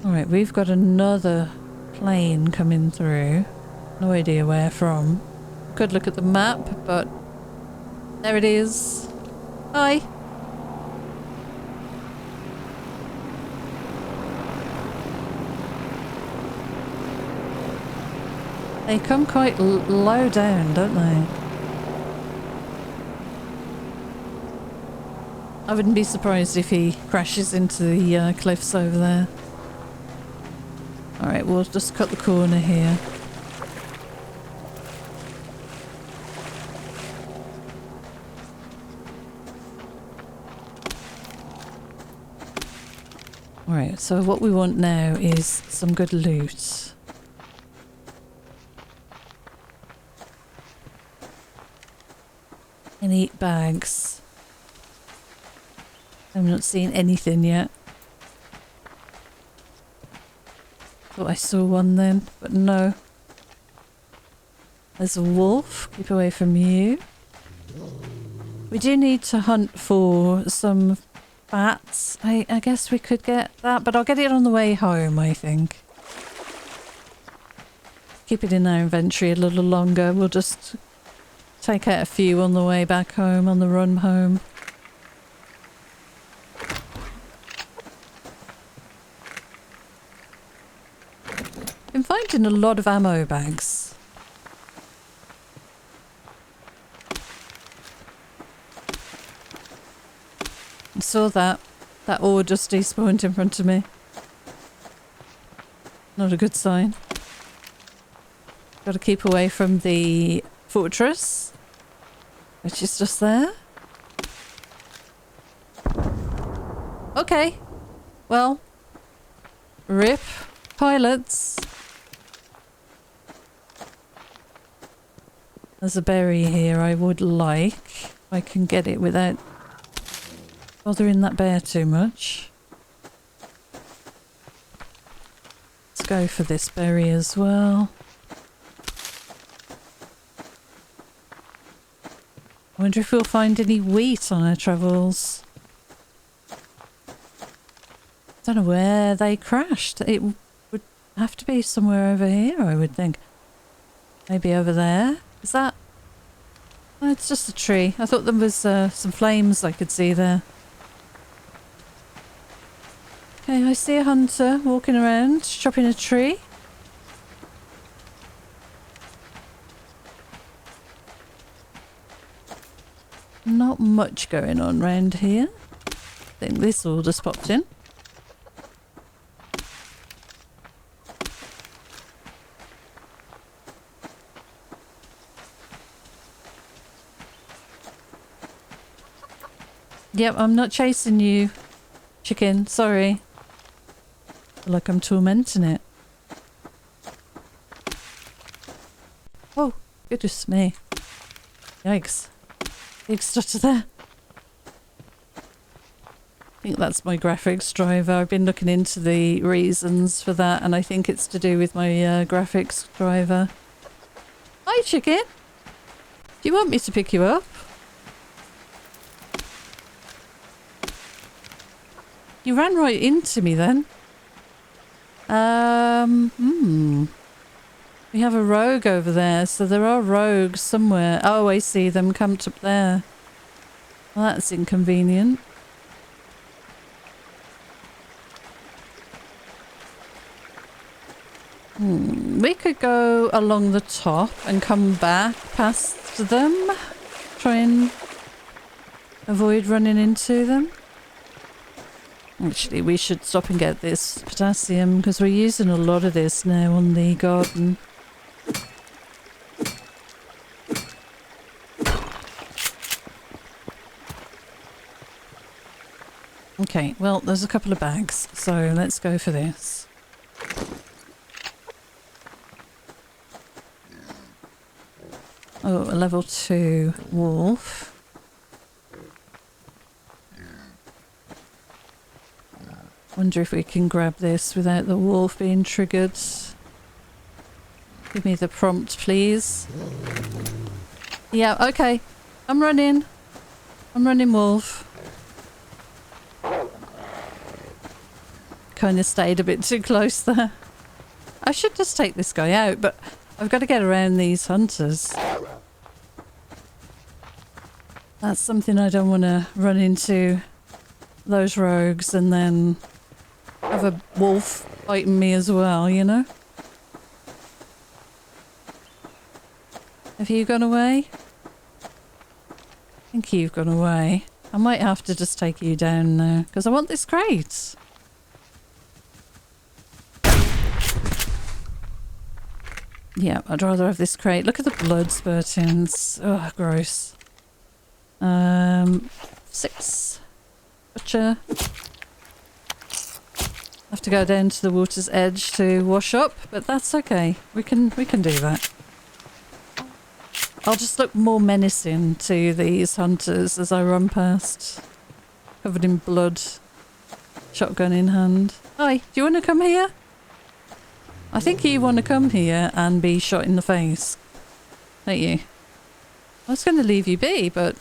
Alright, we've got another plane coming through. No idea where from. Could look at the map, but there it is. Hi. They come quite low down, don't they? I wouldn't be surprised if he crashes into the cliffs over there. Alright, we'll just cut the corner here. Alright, so what we want now is some good loot. And eat bags. I'm not seeing anything yet. Thought I saw one then, but no. There's a wolf. Keep away from you. We do need to hunt for some bats. I guess we could get that, but I'll get it on the way home, I think. Keep it in our inventory a little longer. We'll just take out a few on the way back home, on the run home. Been finding a lot of ammo bags. I saw that ore just despawned in front of me. Not a good sign. Got to keep away from the fortress, which is just there. Okay. Well, rip pilots. There's a berry here I would like. If I can get it without bothering that bear too much. Let's go for this berry as well. I wonder if we'll find any wheat on our travels. Don't know where they crashed. It would have to be somewhere over here, I would think. Maybe over there. Is that? Oh, it's just a tree. I thought there was some flames I could see there. Okay, I see a hunter walking around, chopping a tree. Not much going on round here. I think this all just popped in. Yep, I'm not chasing you, chicken. Sorry. I feel like I'm tormenting it. Oh, goodness me. Yikes. Big stutter there. I think that's my graphics driver. I've been looking into the reasons for that, and I think it's to do with my graphics driver. Hi, chicken. Do you want me to pick you up? You ran right into me then. We have a rogue over there, so there are rogues somewhere. Oh, I see them camped up there. Well, that's inconvenient. We could go along the top and come back past them. Try and avoid running into them. Actually, we should stop and get this potassium because we're using a lot of this now on the garden. Okay, well, there's a couple of bags, so let's go for this. Oh, a level 2 wolf. Wonder if we can grab this without the wolf being triggered. Give me the prompt, please. Yeah, okay. I'm running. I'm running, wolf. Kind of stayed a bit too close there. I should just take this guy out, but I've got to get around these hunters. That's something I don't want to run into those rogues and then have a wolf fighting me as well, you know? Have you gone away? I think you've gone away. I might have to just take you down now, because I want this crate. Yeah, I'd rather have this crate. Look at the blood spurting. Oh, gross. 6. Butcher. Have to go down to the water's edge to wash up, but that's okay. We can do that. I'll just look more menacing to these hunters as I run past. Covered in blood. Shotgun in hand. Hi, do you want to come here? I think you want to come here and be shot in the face. Don't you? I was going to leave you be, but...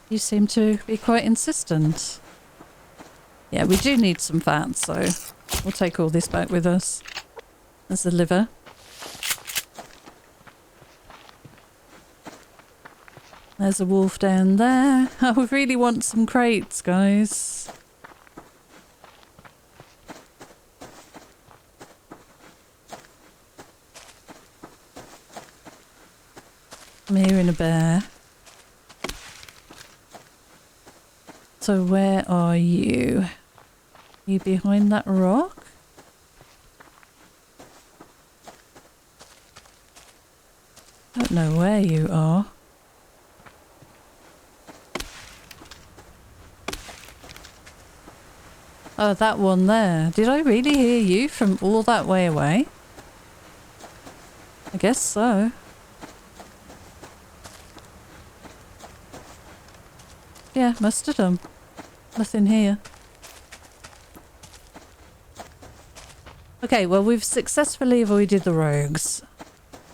you seem to be quite insistent. Yeah, we do need some fat, so we'll take all this back with us. There's the liver. There's a wolf down there. Oh, we really want some crates, guys. I'm hearing a bear. So where are you? You behind that rock? I don't know where you are. Oh, that one there. Did I really hear you from all that way away? I guess so. Yeah, must have done. Nothing here. Okay, well, we've successfully avoided the rogues.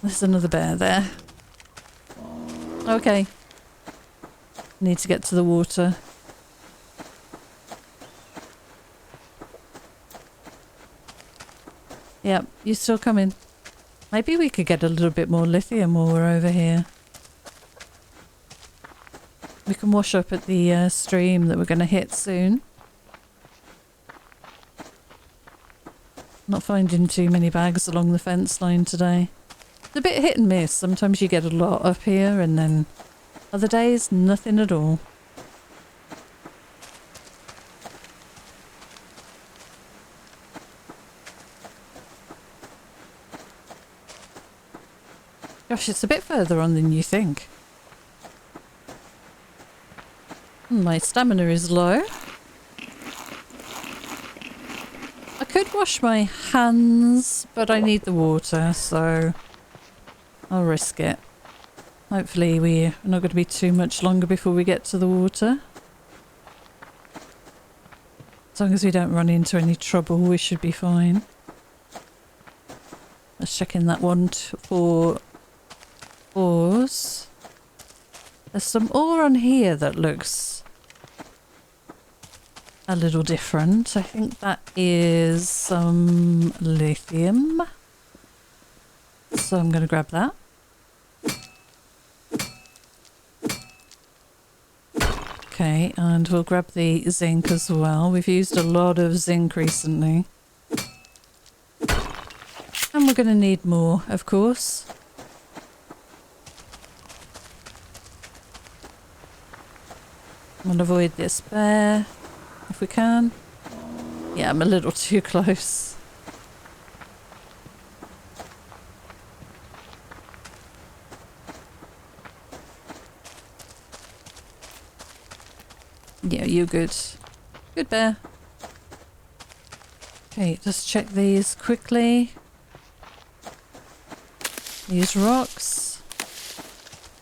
There's another bear there. Okay. Need to get to the water. Yep, you're still coming. Maybe we could get a little bit more lithium while we're over here. We can wash up at the stream that we're going to hit soon. Not finding too many bags along the fence line today. It's a bit hit and miss. Sometimes you get a lot up here and then other days, nothing at all. Gosh, it's a bit further on than you think. My stamina is low. I could wash my hands, but I need the water, so I'll risk it. Hopefully we're not going to be too much longer before we get to the water. As long as we don't run into any trouble, we should be fine. Let's check in that one for ores. There's some ore on here that looks a little different. I think that is some lithium. So I'm going to grab that. Okay, and we'll grab the zinc as well. We've used a lot of zinc recently. And we're going to need more, of course. We'll avoid this bear if we can. Yeah, I'm a little too close. Yeah, you're good. Good bear. Okay, just check these quickly. These rocks.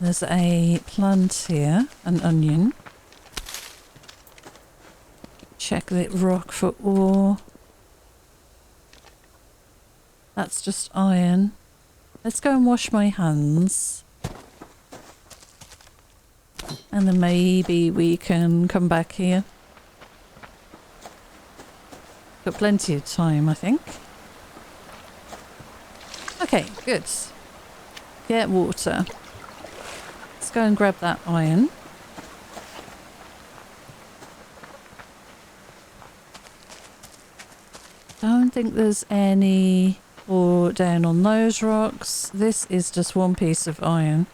There's a plant here, an onion. Check the rock for ore. That's just iron. Let's go and wash my hands. And then maybe we can come back here. Got plenty of time, I think. Okay, good. Get water. Let's go and grab that iron. Don't think there's any ore down on those rocks. This is just one piece of iron.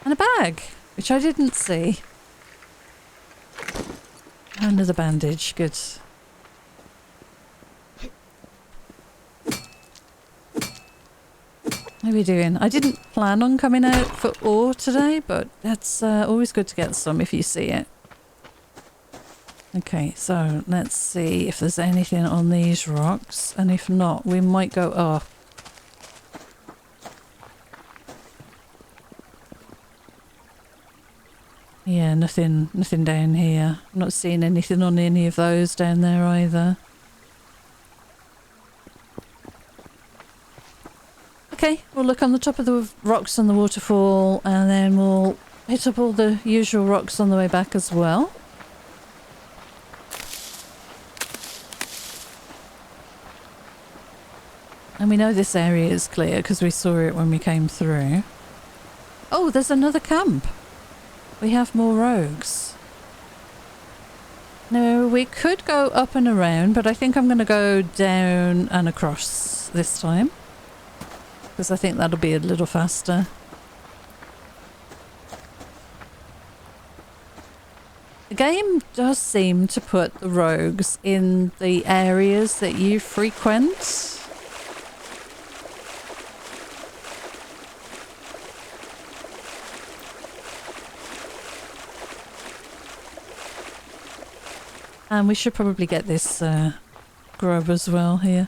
And a bag, which I didn't see. Another bandage, good. How are we doing? I didn't plan on coming out for ore today, but that's always good to get some if you see it. Okay, so let's see if there's anything on these rocks, and if not, we might go up. Yeah, nothing down here. I'm not seeing anything on any of those down there either. Okay, we'll look on the top of the rocks on the waterfall, and then we'll hit up all the usual rocks on the way back as well. And we know this area is clear because we saw it when we came through. Oh, there's another camp. We have more rogues. No, we could go up and around, but I think I'm going to go down and across this time. Because I think that'll be a little faster. The game does seem to put the rogues in the areas that you frequent. And we should probably get this grub as well here.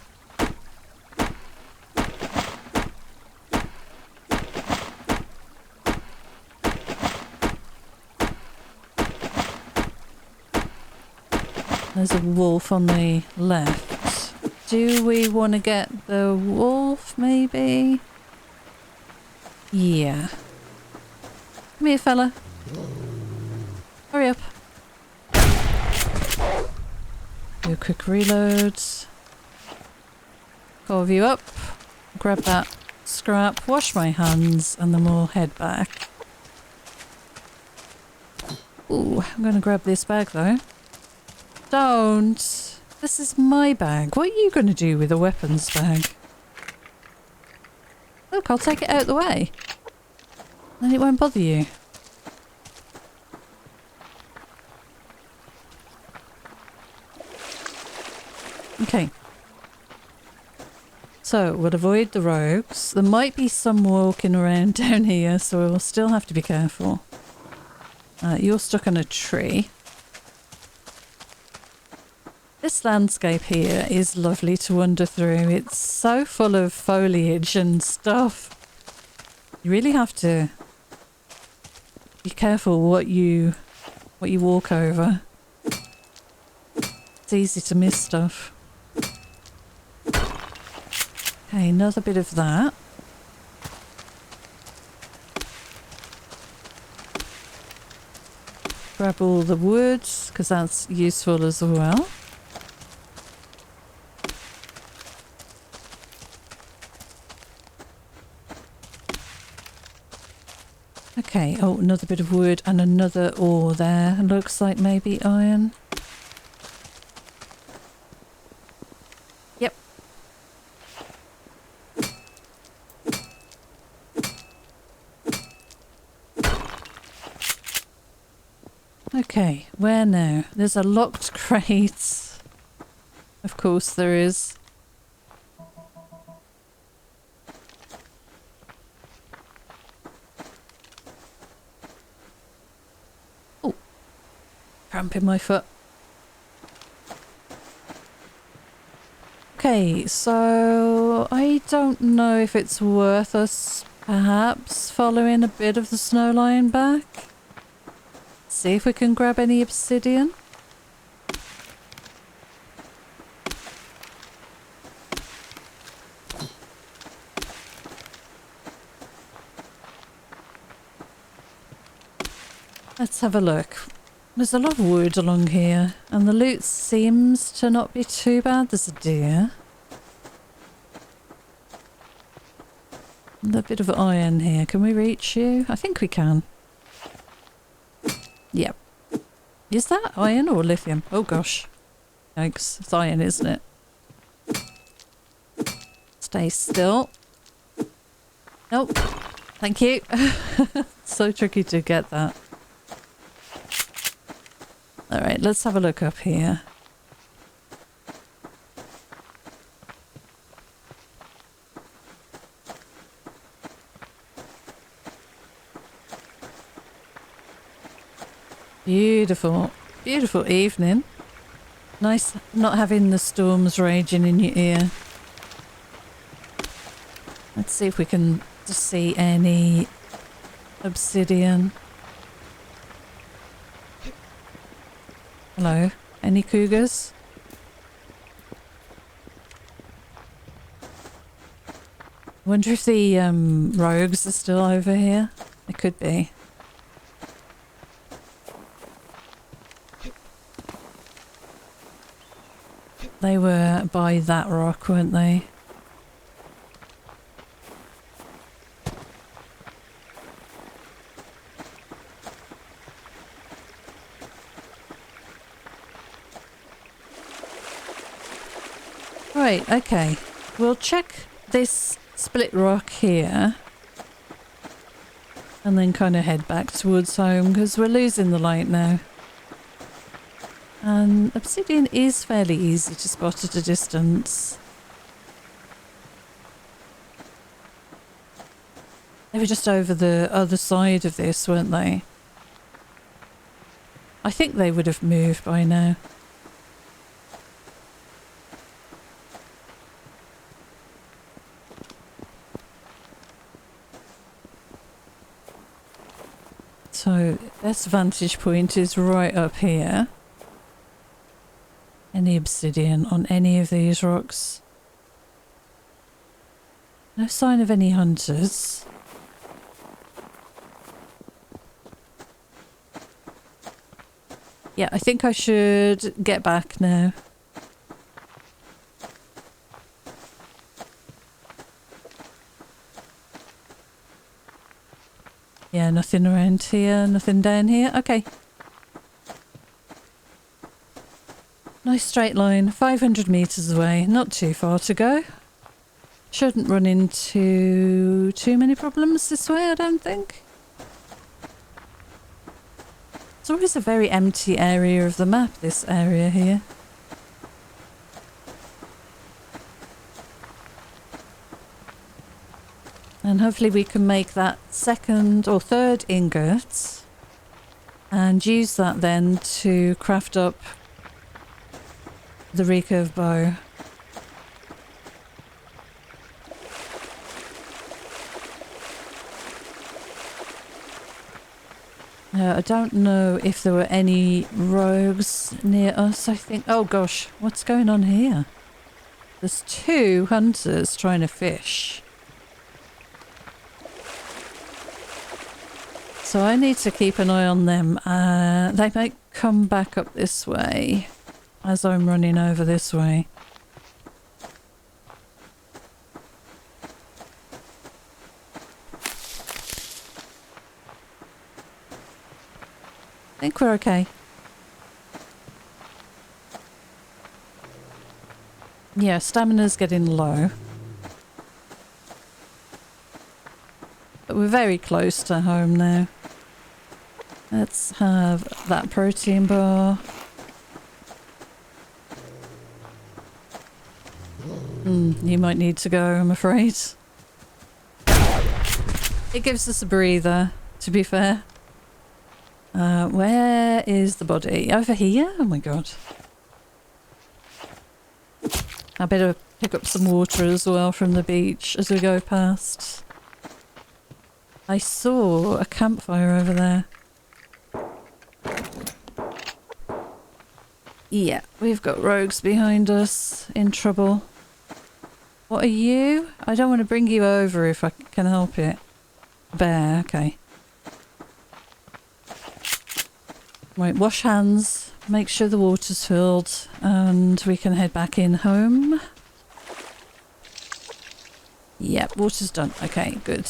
There's a wolf on the left. Do we want to get the wolf, maybe? Yeah. Come here, fella. Hurry up. Do a quick reload. Carve you up. Grab that scrap. Wash my hands, and then we'll head back. Ooh, I'm going to grab this bag though. Don't. This is my bag. What are you going to do with a weapons bag? Look, I'll take it out of the way. Then it won't bother you. Okay. So, we'll avoid the rogues. There might be some walking around down here, so we'll still have to be careful. You're stuck on a tree. This landscape here is lovely to wander through. It's so full of foliage and stuff. You really have to be careful what you walk over. It's easy to miss stuff. Okay, another bit of that. Grab all the wood, because that's useful as well. Okay, oh, another bit of wood and another ore there. Looks like maybe iron. Yep. Okay, where now? There's a locked crate. Of course there is. Oh, cramp in my foot. Okay, so I don't know if it's worth us perhaps following a bit of the snow line back. See if we can grab any obsidian. Let's have a look. There's a lot of wood along here, and the loot seems to not be too bad. There's a deer. And a bit of iron here. Can we reach you? I think we can. Yep. Is that iron or lithium? Oh gosh. Yikes. It's iron, isn't it? Stay still. Nope. Thank you. So tricky to get that. Alright, let's have a look up here. Beautiful, beautiful evening. Nice not having the storms raging in your ear. Let's see if we can just see any obsidian. Hello, any cougars? I wonder if the rogues are still over here. They could be. They were by that rock, weren't they? Right, okay. We'll check this split rock here. And then kind of head back towards home, because we're losing the light now. And obsidian is fairly easy to spot at a distance. They were just over the other side of this, weren't they? I think they would have moved by now. So this vantage point is right up here. Any obsidian on any of these rocks? No sign of any hunters. Yeah, I think I should get back now. Yeah, nothing around here, nothing down here. Okay. Nice straight line, 500 metres away, not too far to go. Shouldn't run into too many problems this way, I don't think. It's always a very empty area of the map, this area here. And hopefully we can make that second or third ingot and use that then to craft up the recurve bow. I don't know if there were any rogues near us, I think. Oh gosh, what's going on here? There's two hunters trying to fish. So I need to keep an eye on them. They might come back up this way as I'm running over this way. I think we're okay. Yeah, stamina's getting low. But we're very close to home now. Let's have that protein bar. You might need to go, I'm afraid. It gives us a breather, to be fair. Where is the body? Over here? Oh my god. I better pick up some water as well from the beach as we go past. I saw a campfire over there. Yeah, we've got rogues behind us in trouble. What are you? I don't want to bring you over if I can help it. Bear, okay. Right, wash hands, make sure the water's filled, and we can head back in home. Yep, water's done. Okay, good.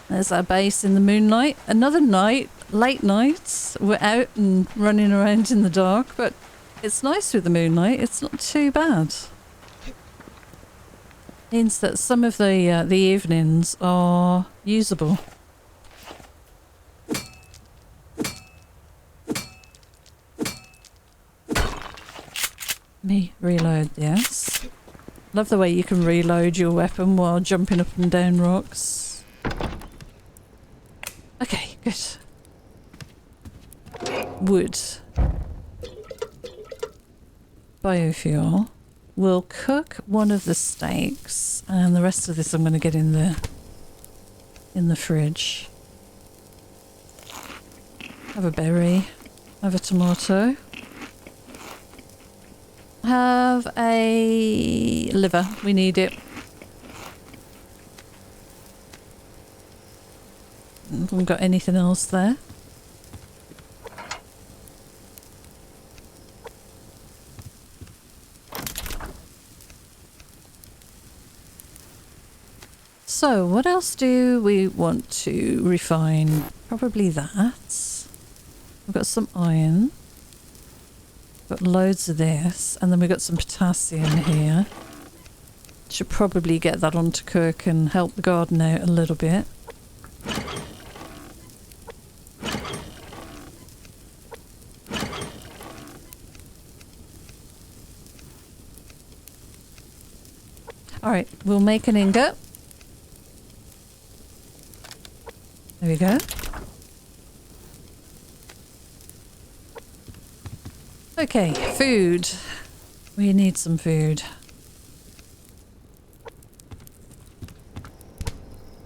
There's our base in the moonlight. Another night, late nights. We're out and running around in the dark, but it's nice with the moonlight. It's not too bad. Means that some of the evenings are usable. Me reload, yes. Love the way you can reload your weapon while jumping up and down rocks. Okay, good. Wood. Biofuel. We'll cook one of the steaks, and the rest of this I'm going to get in the fridge. Have a berry. Have a tomato. Have a liver. We need it. Haven't got anything else there. So, what else do we want to refine? Probably that. We've got some iron. Got loads of this, and then we've got some potassium here. Should probably get that on to cook and help the garden out a little bit. Alright, we'll make an ingot. There we go. Okay, food. We need some food.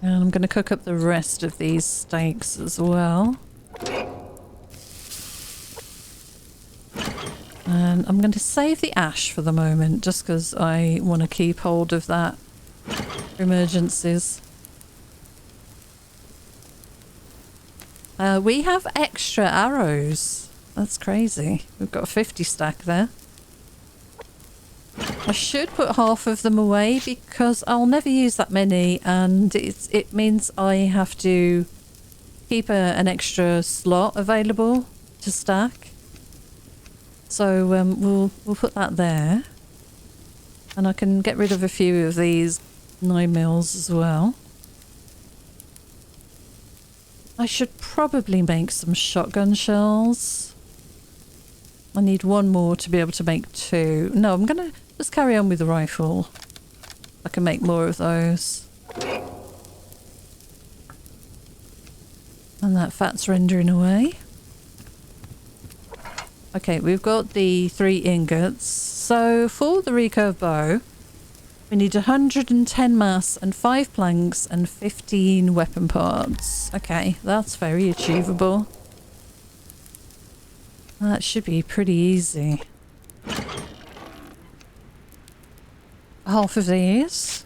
And I'm going to cook up the rest of these steaks as well. And I'm going to save the ash for the moment, just because I want to keep hold of that for emergencies. We have extra arrows. That's crazy. We've got a 50 stack there. I should put half of them away because I'll never use that many, and it means I have to keep an extra slot available to stack. So we'll put that there. And I can get rid of a few of these 9mm as well. I should probably make some shotgun shells. I need one more to be able to make 2. No, I'm gonna just carry on with the rifle. I can make more of those. And that fat's rendering away. Okay, we've got the 3 ingots. So for the recurve bow, we need 110 mass and 5 planks and 15 weapon parts. Okay, that's very achievable. That should be pretty easy. Half of these.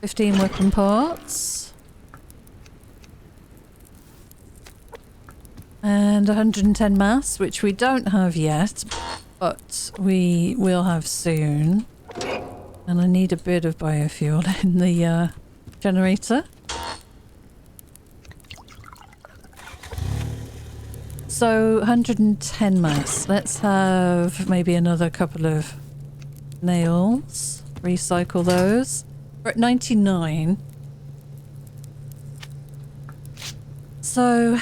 15 weapon parts. And 110 mass, which we don't have yet, but we will have soon. And I need a bit of biofuel in the generator. So 110 mass. Let's have maybe another couple of nails. Recycle those. We're at 99. So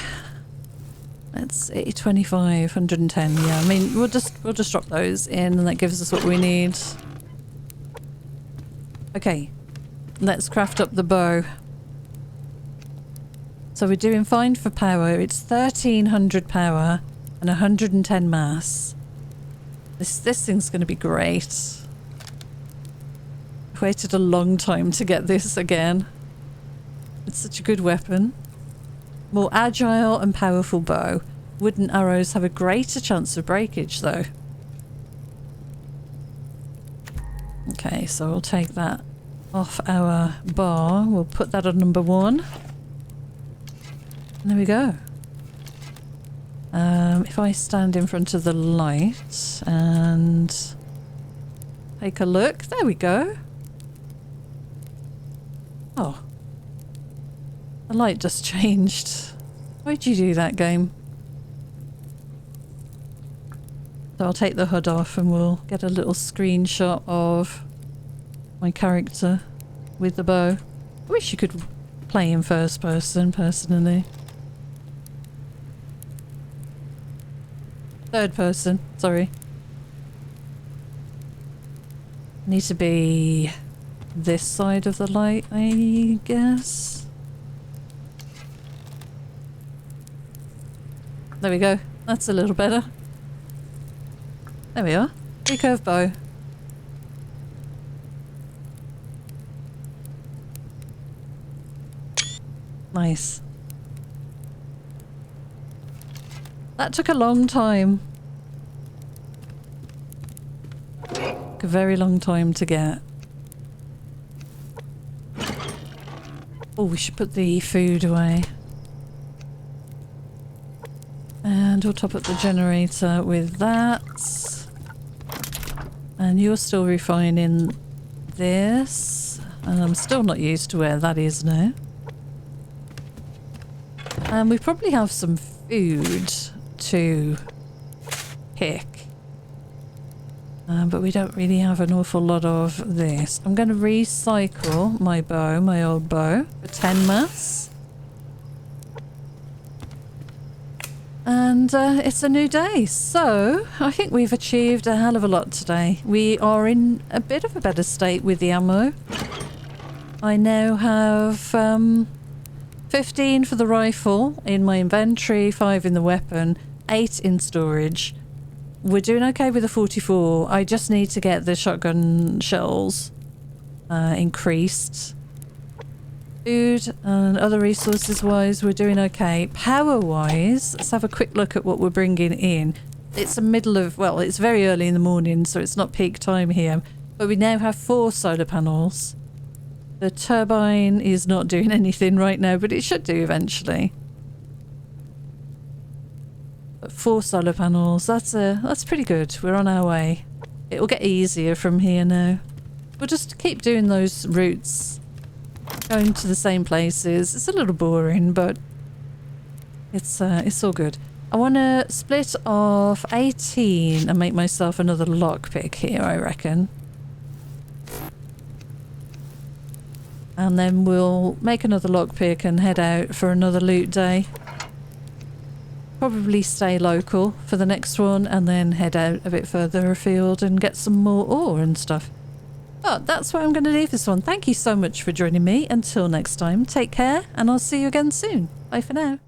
let's see, 25, 110. Yeah, I mean we'll just drop those in and that gives us what we need. Okay, let's craft up the bow. So we're doing fine for power. It's 1300 power and 110 mass. This thing's going to be great. I've waited a long time to get this again. It's such a good weapon. More agile and powerful bow. Wooden arrows have a greater chance of breakage though. Okay, so we'll take that off our bar. We'll put that on number 1. And there we go. If I stand in front of the light and take a look, there we go. Oh, the light just changed. Why'd you do that, game? So I'll take the hood off and we'll get a little screenshot of my character with the bow. I wish you could play in first person, personally. Third person, sorry. Need to be this side of the light, I guess. There we go. That's a little better. There we are. Recurve bow. Nice. That took a long time. Took a very long time to get. Oh, we should put the food away. And we'll top up the generator with that. And you're still refining this. And I'm still not used to where that is now. And we probably have some food to pick. But we don't really have an awful lot of this. I'm going to recycle my bow, my old bow, for 10 mass. And it's a new day, so I think we've achieved a hell of a lot today. We are in a bit of a better state with the ammo. I now have 15 for the rifle in my inventory, 5 in the weapon, 8 in storage. We're doing okay with the 44. I just need to get the shotgun shells increased. Food and other resources wise, we're doing okay. Power wise, let's have a quick look at what we're bringing in. It's the middle of, well, it's very early in the morning, so it's not peak time here. But we now have 4 solar panels. The turbine is not doing anything right now, but it should do eventually. But 4 solar panels, that's pretty good. We're on our way. It will get easier from here now. We'll just keep doing those routes. Going to the same places. It's a little boring, but it's all good. I want to split off 18 and make myself another lockpick here, I reckon. And then we'll make another lockpick and head out for another loot day. Probably stay local for the next one and then head out a bit further afield and get some more ore and stuff. But that's where I'm going to leave this one. Thank you so much for joining me. Until next time, take care and I'll see you again soon. Bye for now.